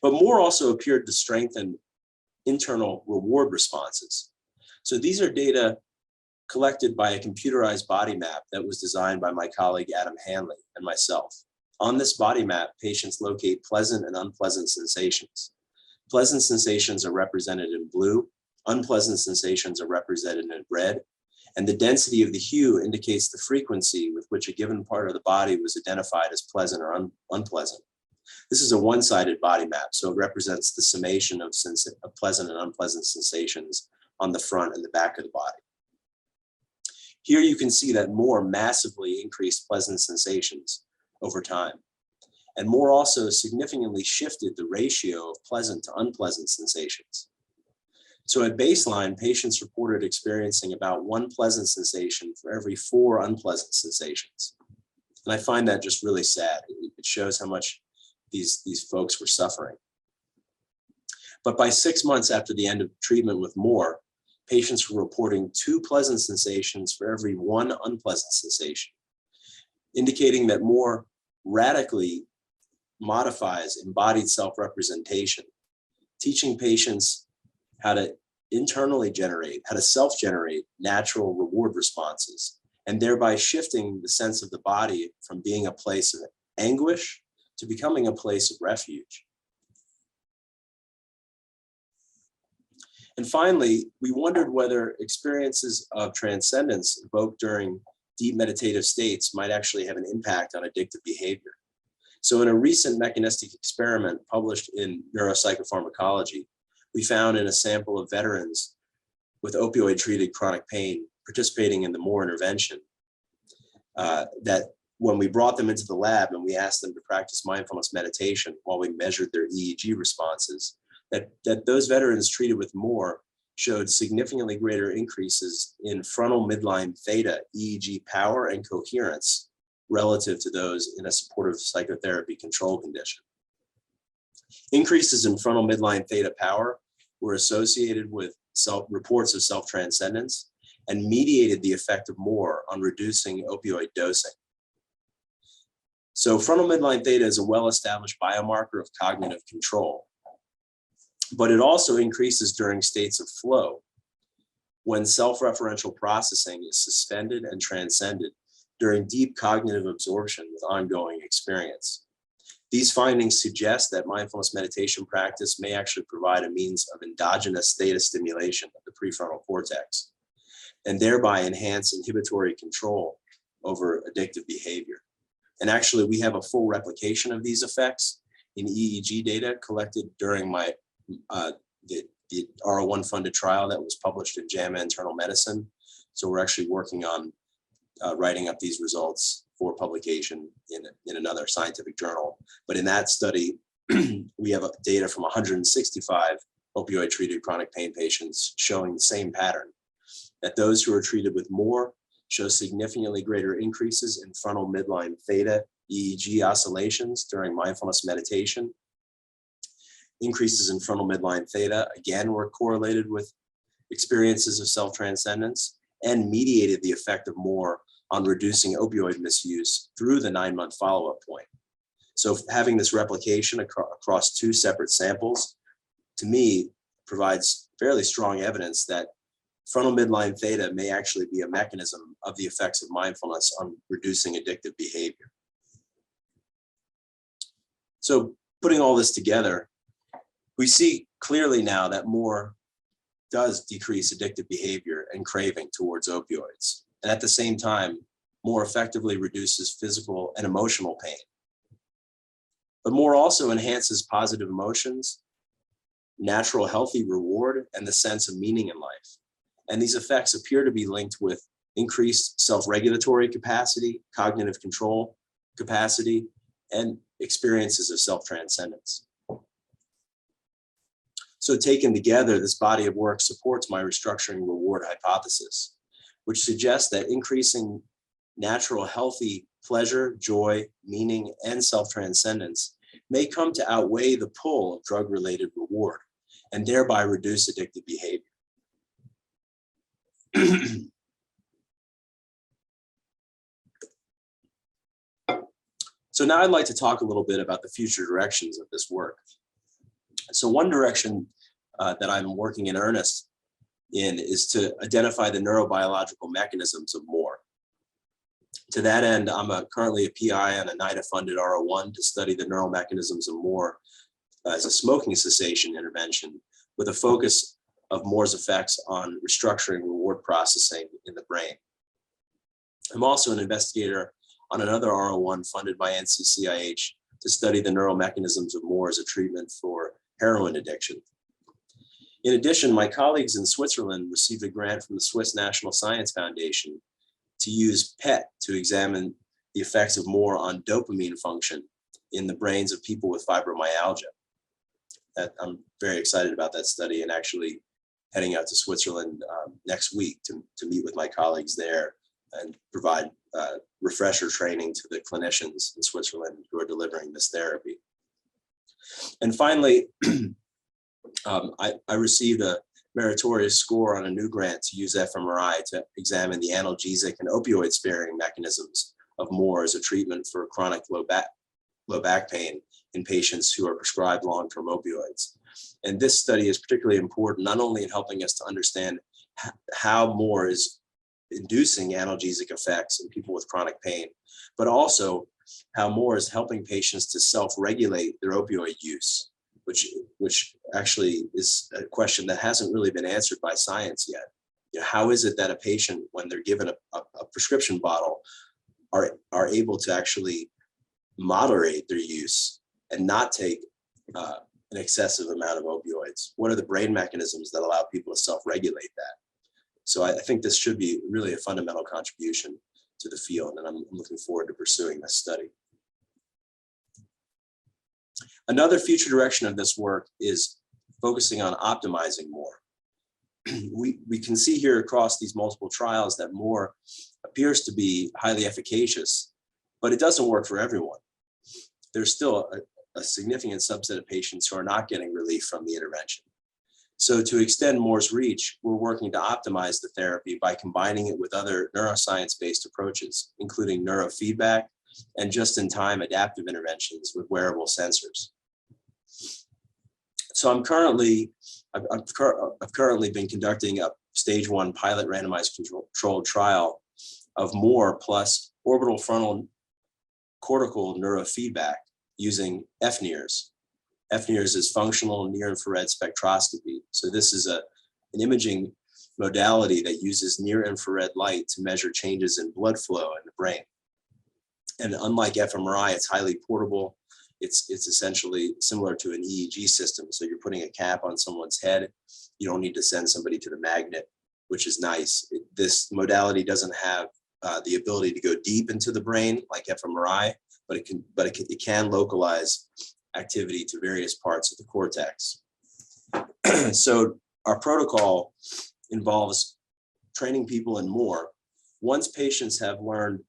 But Moore also appeared to strengthen internal reward responses. So these are data collected by a computerized body map that was designed by my colleague Adam Hanley and myself. On this body map, patients locate pleasant and unpleasant sensations. Pleasant sensations are represented in blue, unpleasant sensations are represented in red, and the density of the hue indicates the frequency with which a given part of the body was identified as pleasant or unpleasant. This is a one-sided body map, so it represents the summation of pleasant and unpleasant sensations on the front and the back of the body. Here you can see that Moore massively increased pleasant sensations over time. And Moore also significantly shifted the ratio of pleasant to unpleasant sensations. So at baseline, patients reported experiencing about 1 pleasant sensation for every 4 unpleasant sensations. And I find that just really sad. It shows how much these folks were suffering. But by 6 months after the end of treatment with Moore, patients were reporting 2 pleasant sensations for every 1 unpleasant sensation, indicating that Moore radically modifies embodied self-representation, teaching patients how to internally generate, how to self-generate natural reward responses, and thereby shifting the sense of the body from being a place of anguish to becoming a place of refuge. And finally, we wondered whether experiences of transcendence evoked during deep meditative states might actually have an impact on addictive behavior. So in a recent mechanistic experiment published in Neuropsychopharmacology, we found in a sample of veterans with opioid-treated chronic pain participating in the Moore intervention that when we brought them into the lab and we asked them to practice mindfulness meditation while we measured their EEG responses, that those veterans treated with Moore showed significantly greater increases in frontal midline theta EEG power and coherence relative to those in a supportive psychotherapy control condition. Increases in frontal midline theta power were associated with reports of self-transcendence and mediated the effect of more on reducing opioid dosing. So frontal midline theta is a well-established biomarker of cognitive control, but it also increases during states of flow when self-referential processing is suspended and transcended during deep cognitive absorption with ongoing experience. These findings suggest that mindfulness meditation practice may actually provide a means of endogenous theta stimulation of the prefrontal cortex, and thereby enhance inhibitory control over addictive behavior. And actually, we have a full replication of these effects in EEG data collected during the R01 funded trial that was published in JAMA Internal Medicine. So we're actually working on writing up these results for publication in another scientific journal. But in that study, we have data from 165 opioid treated chronic pain patients showing the same pattern, that those who are treated with more show significantly greater increases in frontal midline theta EEG oscillations during mindfulness meditation. Increases in frontal midline theta, again, were correlated with experiences of self-transcendence and mediated the effect of more on reducing opioid misuse through the 9-month follow-up point. So having this replication across 2 separate samples, to me, provides fairly strong evidence that frontal midline theta may actually be a mechanism of the effects of mindfulness on reducing addictive behavior. So putting all this together, we see clearly now that more does decrease addictive behavior and craving towards opioids, and at the same time, more effectively reduces physical and emotional pain. But more also enhances positive emotions, natural healthy reward, and the sense of meaning in life. And these effects appear to be linked with increased self-regulatory capacity, cognitive control capacity, and experiences of self-transcendence. So taken together, this body of work supports my restructuring reward hypothesis, which suggests that increasing natural, healthy pleasure, joy, meaning, and self-transcendence may come to outweigh the pull of drug-related reward and thereby reduce addictive behavior. So now I'd like to talk a little bit about the future directions of this work. So one direction that I'm working in earnest in is to identify the neurobiological mechanisms of more. To that end, I'm currently a PI on a NIDA-funded R01 to study the neural mechanisms of more as a smoking cessation intervention with a focus of more's effects on restructuring reward processing in the brain. I'm also an investigator on another R01 funded by NCCIH to study the neural mechanisms of more as a treatment for heroin addiction. In addition, my colleagues in Switzerland received a grant from the Swiss National Science Foundation to use PET to examine the effects of more on dopamine function in the brains of people with fibromyalgia. I'm very excited about that study and actually heading out to Switzerland next week to meet with my colleagues there and provide refresher training to the clinicians in Switzerland who are delivering this therapy. And finally, I received a meritorious score on a new grant to use fMRI to examine the analgesic and opioid sparing mechanisms of more as a treatment for chronic low back pain in patients who are prescribed long-term opioids. And this study is particularly important, not only in helping us to understand how more is inducing analgesic effects in people with chronic pain, but also how more is helping patients to self-regulate their opioid use, which actually is a question that hasn't really been answered by science yet. You know, how is it that a patient, when they're given a prescription bottle, are able to actually moderate their use and not take an excessive amount of opioids? What are the brain mechanisms that allow people to self-regulate that? So I think this should be really a fundamental contribution to the field, and I'm looking forward to pursuing this study. Another future direction of this work is focusing on optimizing more. We can see here across these multiple trials that more appears to be highly efficacious but it doesn't work for everyone. There's still a significant subset of patients who are not getting relief from the intervention. So to extend Moore's reach, we're working to optimize the therapy by combining it with other neuroscience-based approaches, including neurofeedback and just-in-time adaptive interventions with wearable sensors. So I've currently been conducting a stage 1 pilot randomized controlled trial of Moore plus orbital frontal cortical neurofeedback using FNIRS. FNIRS is functional near-infrared spectroscopy. So this is an imaging modality that uses near-infrared light to measure changes in blood flow in the brain. And unlike fMRI, it's highly portable. It's essentially similar to an EEG system. So you're putting a cap on someone's head. You don't need to send somebody to the magnet, which is nice. This modality doesn't have the ability to go deep into the brain like fMRI, but it can localize activity to various parts of the cortex. So our protocol involves training people in Moore. Once patients have learned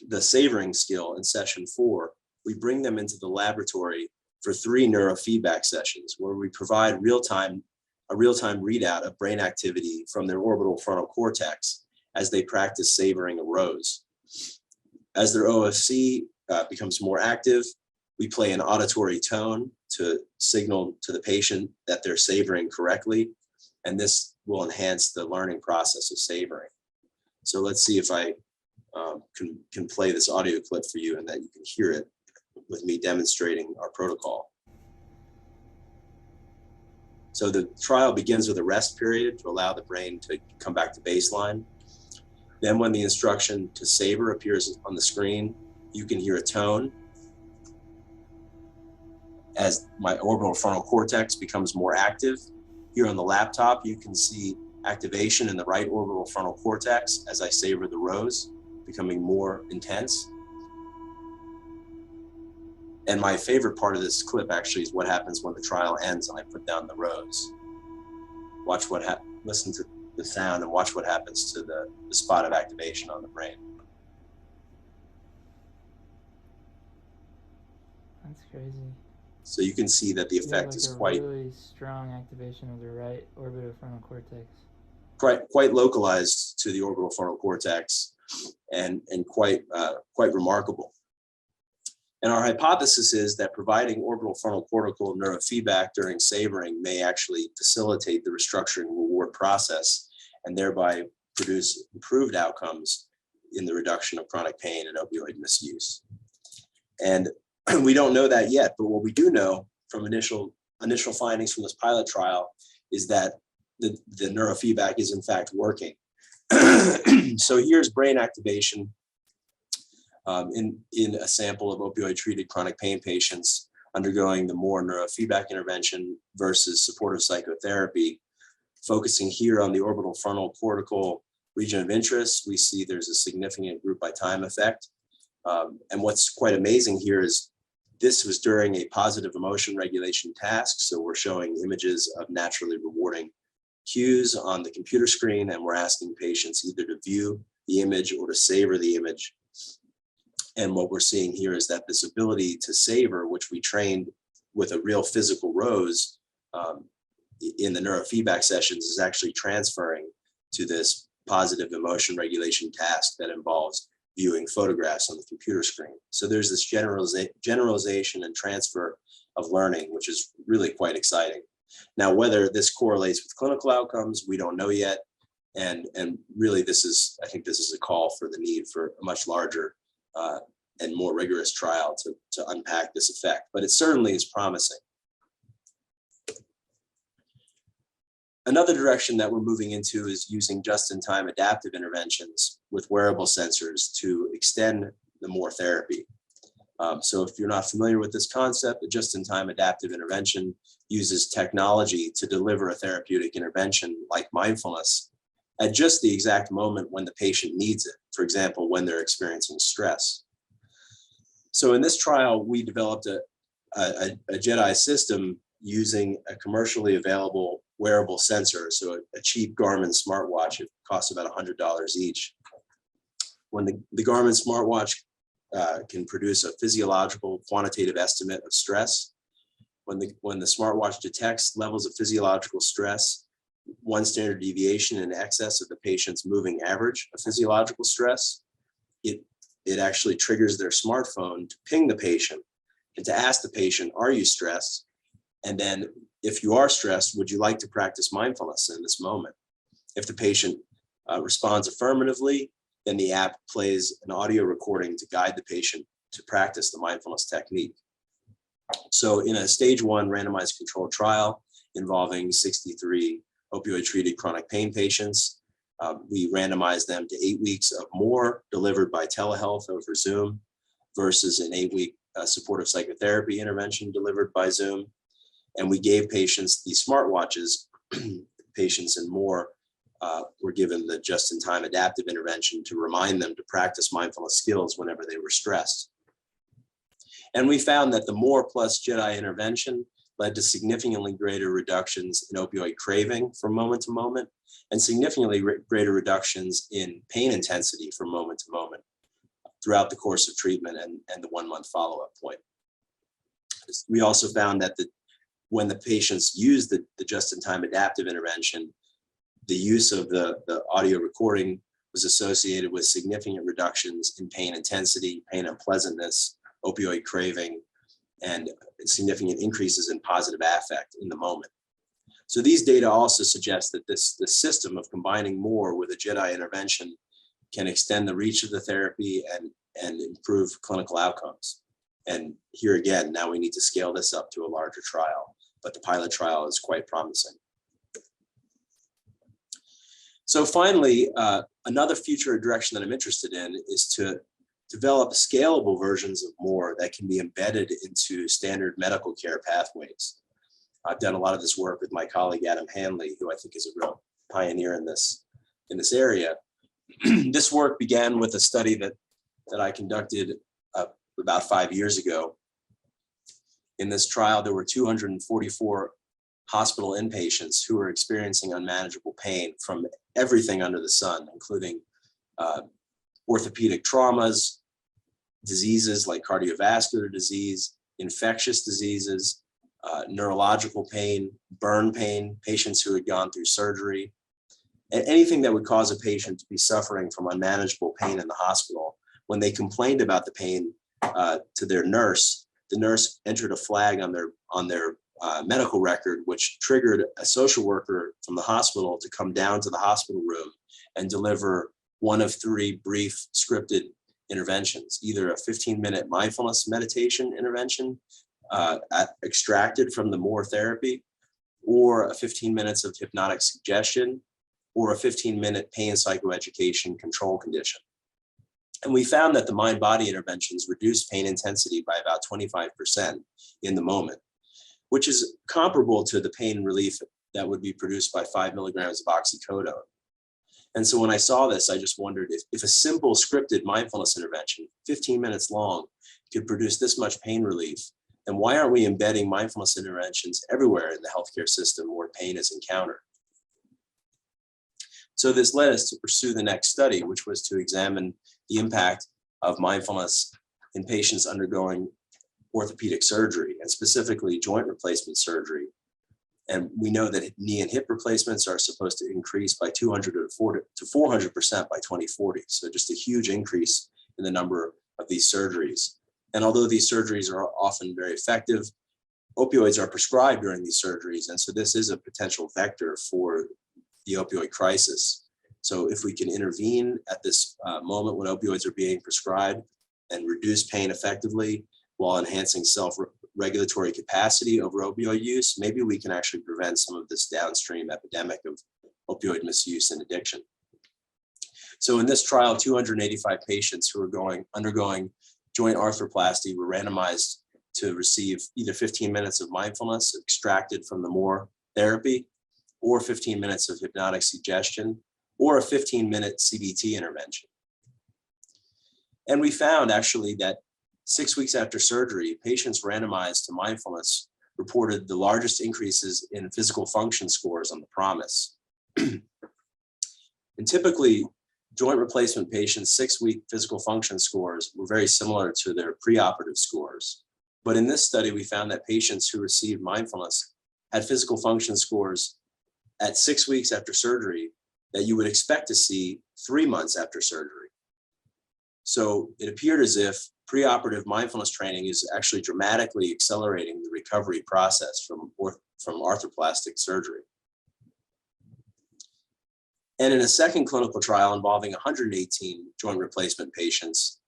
the savoring skill in session 4, we bring them into the laboratory for 3 neurofeedback sessions where we provide a real-time readout of brain activity from their orbital frontal cortex as they practice savoring a rose. As their OFC becomes more active, we play an auditory tone to signal to the patient that they're savoring correctly, and this will enhance the learning process of savoring. So let's see if I can play this audio clip for you and that you can hear it with me demonstrating our protocol. So the trial begins with a rest period to allow the brain to come back to baseline. Then when the instruction to savor appears on the screen, you can hear a tone. As my orbital frontal cortex becomes more active, here on the laptop, you can see activation in the right orbital frontal cortex as I savor the rose, becoming more intense. And my favorite part of this clip actually is what happens when the trial ends and I put down the rose. Listen to the sound and watch what happens to the spot of activation on the brain. That's crazy. So you can see that the effect is quite really strong activation of the right orbitofrontal cortex. Quite localized to the orbital frontal cortex, and quite remarkable. And our hypothesis is that providing orbital frontal cortical neurofeedback during savoring may actually facilitate the restructuring reward process and thereby produce improved outcomes in the reduction of chronic pain and opioid misuse. And we don't know that yet, but what we do know from initial findings from this pilot trial is that the neurofeedback is in fact working. So here's brain activation in a sample of opioid-treated chronic pain patients undergoing the Moore neurofeedback intervention versus supportive psychotherapy. Focusing here on the orbital frontal cortical region of interest, we see there's a significant group by time effect. And what's quite amazing here is this was during a positive emotion regulation task. So we're showing images of naturally rewarding cues on the computer screen, and we're asking patients either to view the image or to savor the image. And what we're seeing here is that this ability to savor, which we trained with a real physical rose in the neurofeedback sessions, is actually transferring to this positive emotion regulation task that involves viewing photographs on the computer screen. So there's this generalization and transfer of learning, which is really quite exciting. Now, whether this correlates with clinical outcomes, we don't know yet. And really, I think this is a call for the need for a much larger and more rigorous trial to unpack this effect, but it certainly is promising. Another direction that we're moving into is using just-in-time adaptive interventions with wearable sensors to extend the Moore therapy. So if you're not familiar with this concept, the just-in-time adaptive intervention uses technology to deliver a therapeutic intervention like mindfulness at just the exact moment when the patient needs it, for example, when they're experiencing stress. So in this trial, we developed a JEDI system using a commercially available wearable sensor, so a cheap Garmin smartwatch. It costs about $100 each. When the Garmin smartwatch can produce a physiological quantitative estimate of stress. When the smartwatch detects levels of physiological stress, one standard deviation in excess of the patient's moving average of physiological stress, it actually triggers their smartphone to ping the patient and to ask the patient, are you stressed? And then if you are stressed, would you like to practice mindfulness in this moment? If the patient responds affirmatively, then the app plays an audio recording to guide the patient to practice the mindfulness technique. So in a stage 1 randomized controlled trial involving 63 opioid-treated chronic pain patients, we randomized them to 8 weeks of more delivered by telehealth over Zoom versus an 8-week supportive psychotherapy intervention delivered by Zoom. And we gave patients these smartwatches. Patients and more were given the just-in-time adaptive intervention to remind them to practice mindfulness skills whenever they were stressed. And we found that the More plus JEDI intervention led to significantly greater reductions in opioid craving from moment to moment, and significantly greater reductions in pain intensity from moment to moment throughout the course of treatment and the 1-month follow-up point. We also found that when the patients used the just-in-time adaptive intervention, the use of the audio recording was associated with significant reductions in pain intensity, pain unpleasantness, opioid craving, and significant increases in positive affect in the moment. So these data also suggest that this system of combining more with a JEDI intervention can extend the reach of the therapy and improve clinical outcomes. And here again, now we need to scale this up to a larger trial, but the pilot trial is quite promising. So finally, another future direction that I'm interested in is to develop scalable versions of More that can be embedded into standard medical care pathways. I've done a lot of this work with my colleague, Adam Hanley, who I think is a real pioneer in this area. This work began with a study that I conducted about 5 years ago. In this trial, there were 244 hospital inpatients who were experiencing unmanageable pain from everything under the sun, including orthopedic traumas, diseases like cardiovascular disease, infectious diseases, neurological pain, burn pain, patients who had gone through surgery, and anything that would cause a patient to be suffering from unmanageable pain in the hospital. When they complained about the pain to their nurse, the nurse entered a flag on their medical record, which triggered a social worker from the hospital to come down to the hospital room and deliver one of 3 brief scripted interventions, either a 15-minute mindfulness meditation intervention extracted from the More therapy, or a 15 minutes of hypnotic suggestion, or a 15-minute pain psychoeducation control condition. And we found that the mind-body interventions reduced pain intensity by about 25% in the moment, which is comparable to the pain relief that would be produced by 5 milligrams of oxycodone. And so when I saw this, I just wondered if a simple scripted mindfulness intervention, 15 minutes long, could produce this much pain relief, then why aren't we embedding mindfulness interventions everywhere in the healthcare system where pain is encountered? So this led us to pursue the next study, which was to examine the impact of mindfulness in patients undergoing orthopedic surgery, and specifically joint replacement surgery. And we know that knee and hip replacements are supposed to increase by 200 to 400% by 2040. So just a huge increase in the number of these surgeries. And although these surgeries are often very effective, opioids are prescribed during these surgeries. And so this is a potential vector for the opioid crisis. So if we can intervene at this moment when opioids are being prescribed and reduce pain effectively while enhancing self-regulatory capacity over opioid use, maybe we can actually prevent some of this downstream epidemic of opioid misuse and addiction. So in this trial, 285 patients who were undergoing joint arthroplasty were randomized to receive either 15 minutes of mindfulness extracted from the More therapy, or 15 minutes of hypnotic suggestion, or a 15-minute CBT intervention. And we found actually that 6 weeks after surgery, patients randomized to mindfulness reported the largest increases in physical function scores on the PROMIS. And typically, joint replacement patients' 6-week physical function scores were very similar to their preoperative scores. But in this study, we found that patients who received mindfulness had physical function scores at 6 weeks after surgery that you would expect to see 3 months after surgery. So it appeared as if preoperative mindfulness training is actually dramatically accelerating the recovery process from arthroplastic surgery. And in a second clinical trial involving 118 joint replacement patients,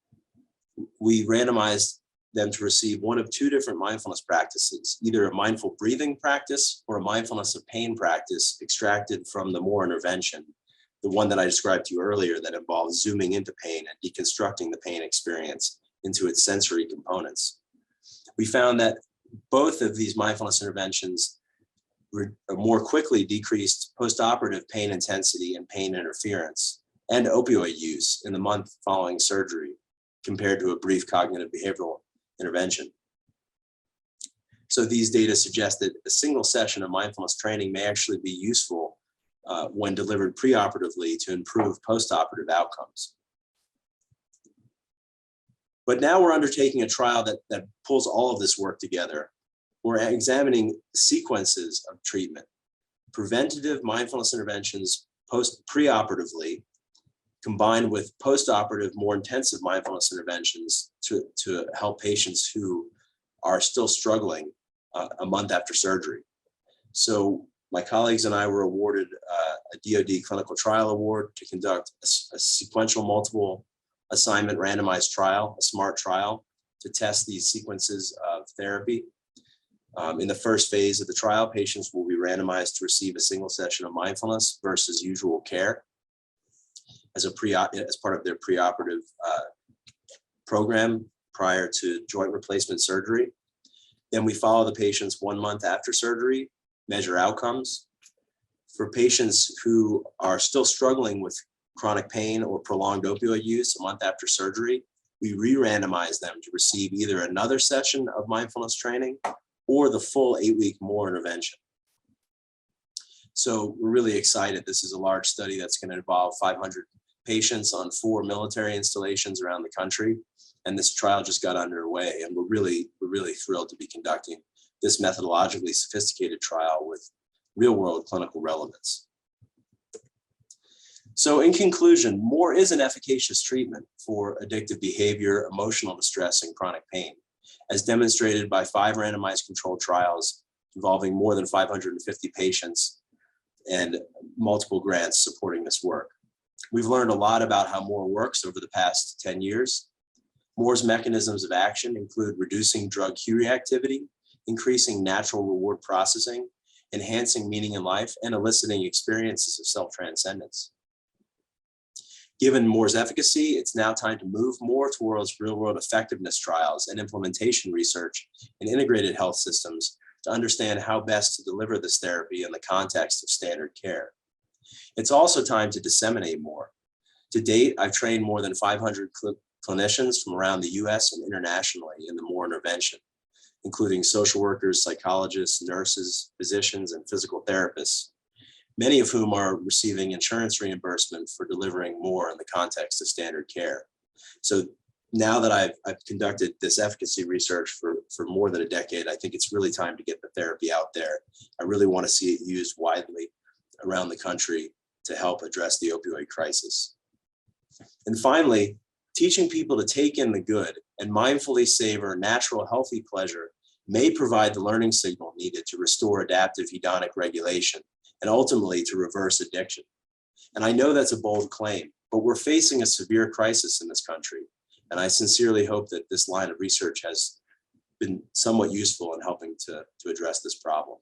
we randomized them to receive one of 2 different mindfulness practices, either a mindful breathing practice or a mindfulness of pain practice extracted from the Moore intervention, the one that I described to you earlier that involves zooming into pain and deconstructing the pain experience into its sensory components. We found that both of these mindfulness interventions more quickly decreased postoperative pain intensity and pain interference and opioid use in the month following surgery compared to a brief cognitive behavioral intervention. So these data suggest that a single session of mindfulness training may actually be useful when delivered preoperatively to improve postoperative outcomes. But now we're undertaking a trial that pulls all of this work together. We're examining sequences of treatment, preventative mindfulness interventions preoperatively, combined with postoperative, more intensive mindfulness interventions to help patients who are still struggling a month after surgery. So my colleagues and I were awarded a DoD clinical trial award to conduct a sequential multiple assignment randomized trial, a SMART trial, to test these sequences of therapy. In the first phase of the trial, patients will be randomized to receive a single session of mindfulness versus usual care as part of their preoperative program prior to joint replacement surgery. Then we follow the patients 1 month after surgery, measure outcomes. For patients who are still struggling with chronic pain or prolonged opioid use a month after surgery, we re-randomize them to receive either another session of mindfulness training or the full 8-week Moore intervention. So we're really excited. This is a large study that's going to involve 500 patients on 4 military installations around the country. And this trial just got underway, and we're really thrilled to be conducting this methodologically sophisticated trial with real-world clinical relevance. So in conclusion, Moore is an efficacious treatment for addictive behavior, emotional distress, and chronic pain, as demonstrated by 5 randomized controlled trials involving more than 550 patients and multiple grants supporting this work. We've learned a lot about how Moore works over the past 10 years. Moore's mechanisms of action include reducing drug cue reactivity, increasing natural reward processing, enhancing meaning in life, and eliciting experiences of self-transcendence. Given Moore's efficacy, it's now time to move more towards real-world effectiveness trials and implementation research in integrated health systems to understand how best to deliver this therapy in the context of standard care. It's also time to disseminate Moore. To date, I've trained more than 500 clinicians from around the US and internationally in the Moore intervention, including social workers, psychologists, nurses, physicians, and physical therapists, many of whom are receiving insurance reimbursement for delivering Moore in the context of standard care. So now that I've conducted this efficacy research for more than a decade, I think it's really time to get the therapy out there. I really want to see it used widely around the country to help address the opioid crisis. And finally, teaching people to take in the good and mindfully savor natural, healthy pleasure may provide the learning signal needed to restore adaptive hedonic regulation and ultimately to reverse addiction. And I know that's a bold claim, but we're facing a severe crisis in this country. And I sincerely hope that this line of research has been somewhat useful in helping to address this problem.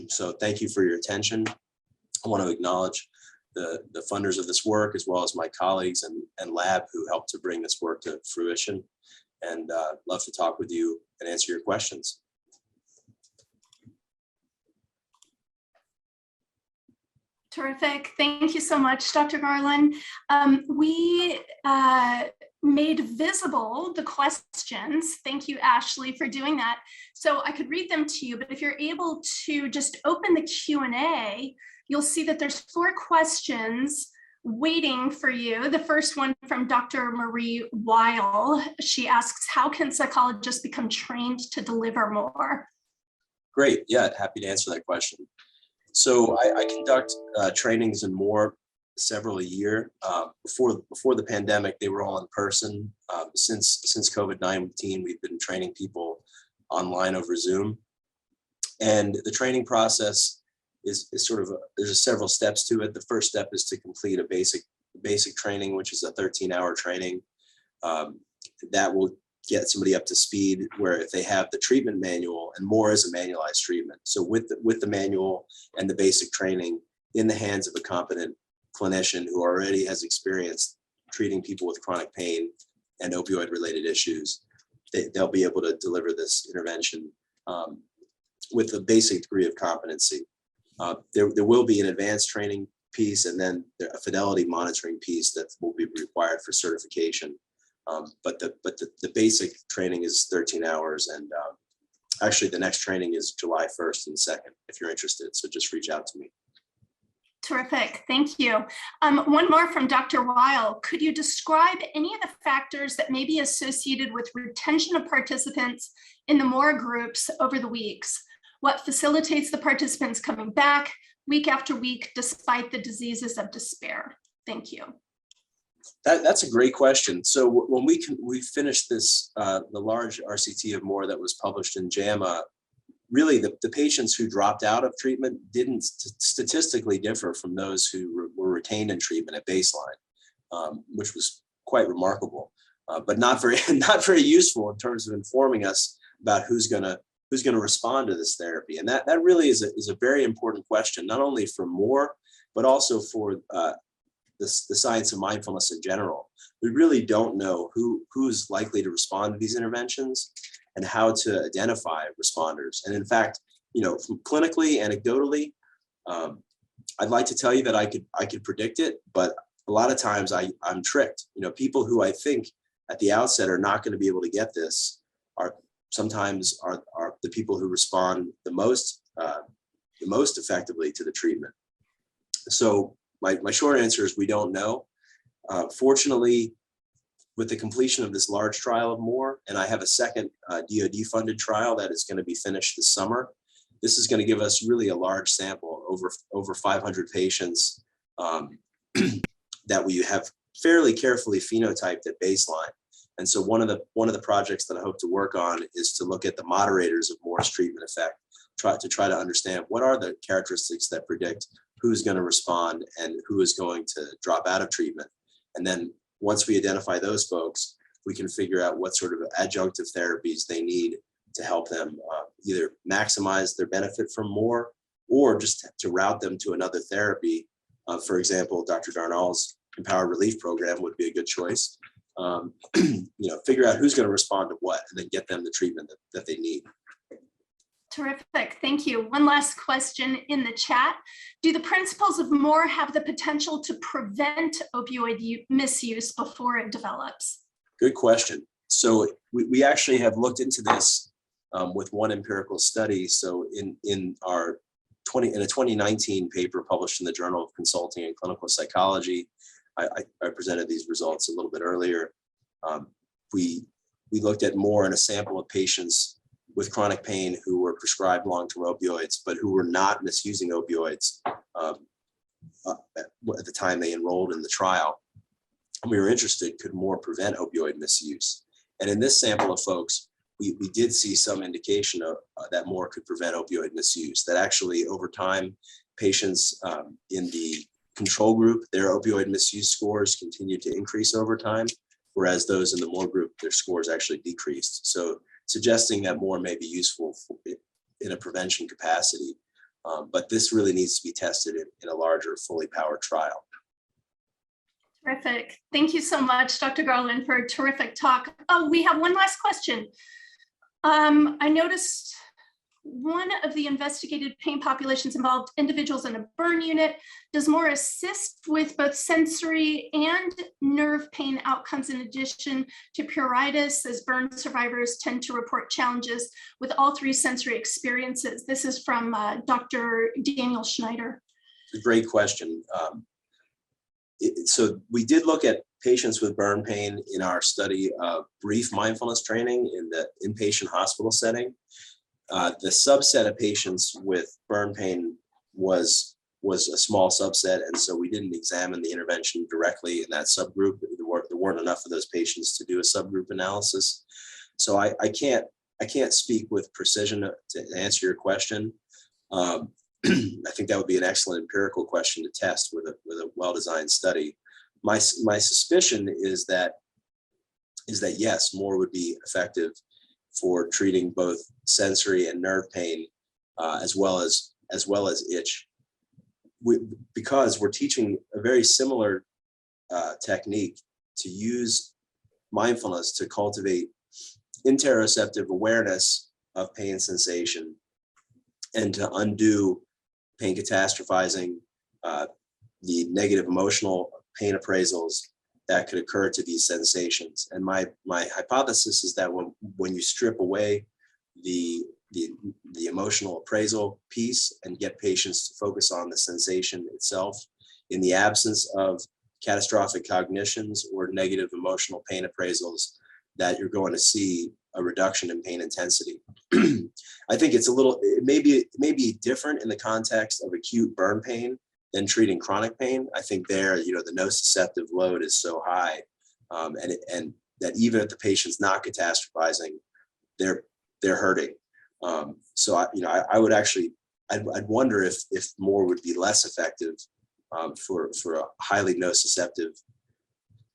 So thank you for your attention. I want to acknowledge the funders of this work, as well as my colleagues and lab who helped to bring this work to fruition, and love to talk with you and answer your questions. Terrific. Thank you so much, Dr. Garland. We made visible the questions. Thank you, Ashley, for doing that. So I could read them to you, but if you're able to just open the Q&A, you'll see that there's 4 questions waiting for you. The first one from Dr. Marie Weil. She asks, how can psychologists become trained to deliver more? Great. Yeah, happy to answer that question. So I conduct trainings and more several a year. Before the pandemic, they were all in person. Since COVID-19, we've been training people online over Zoom. And the training process is sort of, there's several steps to it. The first step is to complete a basic training, which is a 13-hour training. That will get somebody up to speed, where if they have the treatment manual, and more is a manualized treatment. So with the manual and the basic training in the hands of a competent clinician who already has experience treating people with chronic pain and opioid related issues, they'll be able to deliver this intervention with a basic degree of competency. There will be an advanced training piece, and then a fidelity monitoring piece that will be required for certification. But the basic training is 13 hours, and actually the next training is July 1st and 2nd, if you're interested. So just reach out to me. Terrific, thank you. One more from Dr. Weil. Could you describe any of the factors that may be associated with retention of participants in the MORE groups over the weeks? What facilitates the participants coming back week after week despite the diseases of despair? Thank you. That's a great question. So when we finished this, the large RCT of MORE that was published in JAMA, really the patients who dropped out of treatment didn't statistically differ from those who were retained in treatment at baseline, which was quite remarkable, but not very useful in terms of informing us about who's going to respond to this therapy. And that really is a very important question, not only for MORE, but also for the science of mindfulness in general. We really don't know who's likely to respond to these interventions and how to identify responders. And in fact, from clinically, anecdotally, I'd like to tell you that I could predict it, but a lot of times I'm tricked. People who I think at the outset are not going to be able to get this are sometimes the people who respond the most effectively to the treatment. So my short answer is we don't know. Fortunately, with the completion of this large trial of MORE, and I have a second DoD funded trial that is going to be finished this summer, this is going to give us really a large sample, over 500 patients that we have fairly carefully phenotyped at baseline. And so one of the projects that I hope to work on is to look at the moderators of MORE's treatment effect, try to understand what are the characteristics that predict who's going to respond and who is going to drop out of treatment. And then once we identify those folks, we can figure out what sort of adjunctive therapies they need to help them either maximize their benefit from MORE or just to route them to another therapy. For example, Dr. Darnall's Empowered Relief Program would be a good choice. Figure out who's going to respond to what, and then get them the treatment that they need. Terrific, thank you. One last question in the chat. Do the principles of MORE have the potential to prevent opioid misuse before it develops? Good question. So we actually have looked into this with one empirical study. So in a 2019 paper published in the Journal of Consulting and Clinical Psychology, I presented these results a little bit earlier. We looked at MORE in a sample of patients with chronic pain who were prescribed long-term opioids, but who were not misusing opioids at the time they enrolled in the trial. And we were interested, could MORE prevent opioid misuse? And in this sample of folks, we did see some indication of that MORE could prevent opioid misuse, that actually over time, patients in the control group, their opioid misuse scores continued to increase over time, whereas those in the MORE group, their scores actually decreased. So suggesting that MORE may be useful in a prevention capacity, but this really needs to be tested in a larger, fully powered trial. Terrific. Thank you so much, Dr. Garland, for a terrific talk. Oh, we have one last question. I noticed one of the investigated pain populations involved individuals in a burn unit. Does MORE assist with both sensory and nerve pain outcomes in addition to pruritus, as burn survivors tend to report challenges with all three sensory experiences? This is from Dr. Daniel Schneider. It's a great question. So we did look at patients with burn pain in our study of brief mindfulness training in the inpatient hospital setting. The subset of patients with burn pain was a small subset, and so we didn't examine the intervention directly in that subgroup. There weren't enough of those patients to do a subgroup analysis. So I can't speak with precision to answer your question. I think that would be an excellent empirical question to test with a well-designed study. My suspicion is that yes, more would be effective for treating both sensory and nerve pain, as well as itch. Because we're teaching a very similar technique to use mindfulness to cultivate interoceptive awareness of pain sensation and to undo pain catastrophizing, the negative emotional pain appraisals that could occur to these sensations. And my hypothesis is that when you strip away the emotional appraisal piece and get patients to focus on the sensation itself, in the absence of catastrophic cognitions or negative emotional pain appraisals, that you're going to see a reduction in pain intensity. I think it may be different in the context of acute burn pain than treating chronic pain. I think there, the nociceptive load is so high, and that even if the patient's not catastrophizing, they're hurting. So I would actually, I'd wonder if more would be less effective for a highly nociceptive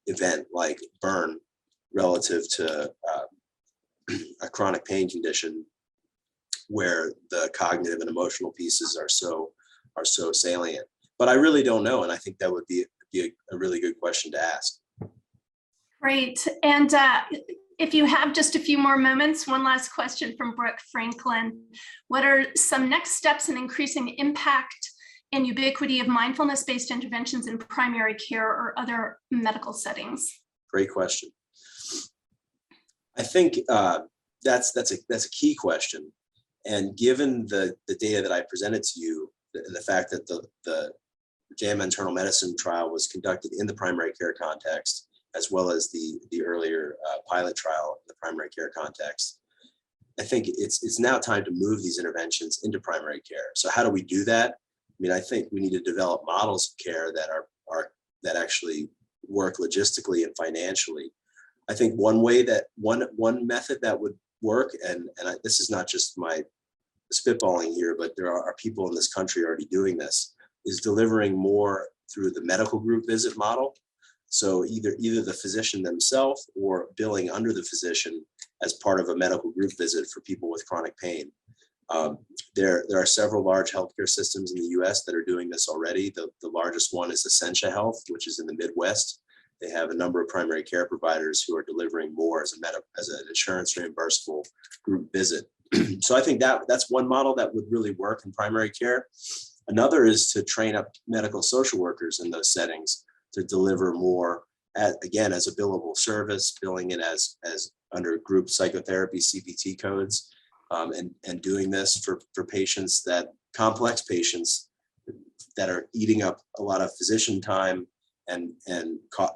event like burn relative to a chronic pain condition where the cognitive and emotional pieces are so salient. But I really don't know, and I think that would be a really good question to ask. Great. And if you have just a few more moments, one last question from Brooke Franklin. What are some next steps in increasing the impact and ubiquity of mindfulness-based interventions in primary care or other medical settings? Great question. I think that's a key question. And given the data that I presented to you, the fact that the JAMA internal medicine trial was conducted in the primary care context, as well as the earlier pilot trial in the primary care context, I think it's now time to move these interventions into primary care. So how do we do that? I mean, I think we need to develop models of care that actually work logistically and financially. I think one method that would work, and this is not just my spitballing here, but there are people in this country already doing this, is delivering more through the medical group visit model. So either the physician themselves or billing under the physician as part of a medical group visit for people with chronic pain. There are several large healthcare systems in the US that are doing this already. The largest one is Essentia Health, which is in the Midwest. They have a number of primary care providers who are delivering more as an insurance reimbursable group visit. So I think that's one model that would really work in primary care. Another is to train up medical social workers in those settings to deliver more, as a billable service, billing it as under group psychotherapy CPT codes, and doing this for complex patients that are eating up a lot of physician time and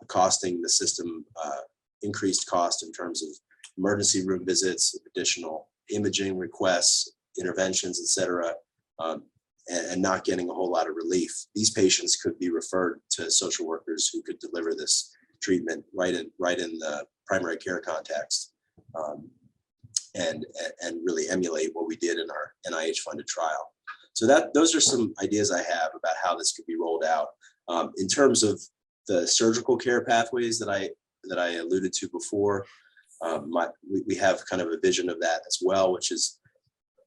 costing the system increased cost in terms of emergency room visits, additional imaging requests, interventions, et cetera, and not getting a whole lot of relief. These patients could be referred to social workers who could deliver this treatment right in the primary care context, and really emulate what we did in our NIH-funded trial. So those are some ideas I have about how this could be rolled out. In terms of the surgical care pathways that I alluded to before, we have kind of a vision of that as well, which is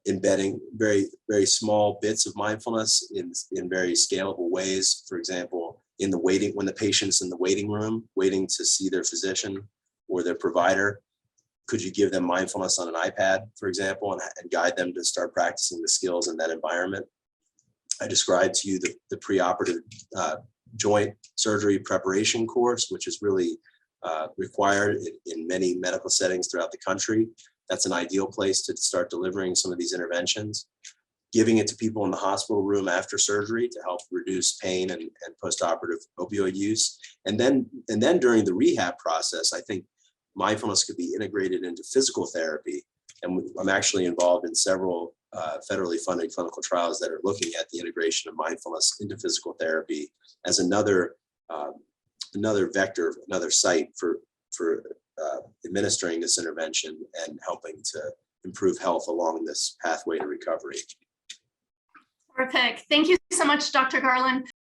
embedding very, very small bits of mindfulness in very scalable ways. For example, when the patient's in the waiting room, waiting to see their physician or their provider, could you give them mindfulness on an iPad, for example, and guide them to start practicing the skills in that environment? I described to you the preoperative joint surgery preparation course, which is really required in many medical settings throughout the country. That's an ideal place to start delivering some of these interventions. giving it to people in the hospital room after surgery to help reduce pain and postoperative opioid use. And then during the rehab process, I think mindfulness could be integrated into physical therapy. And I'm actually involved in several federally funded clinical trials that are looking at the integration of mindfulness into physical therapy as another vector, another site for administering this intervention and helping to improve health along this pathway to recovery. Terrific. Thank you so much, Dr. Garland.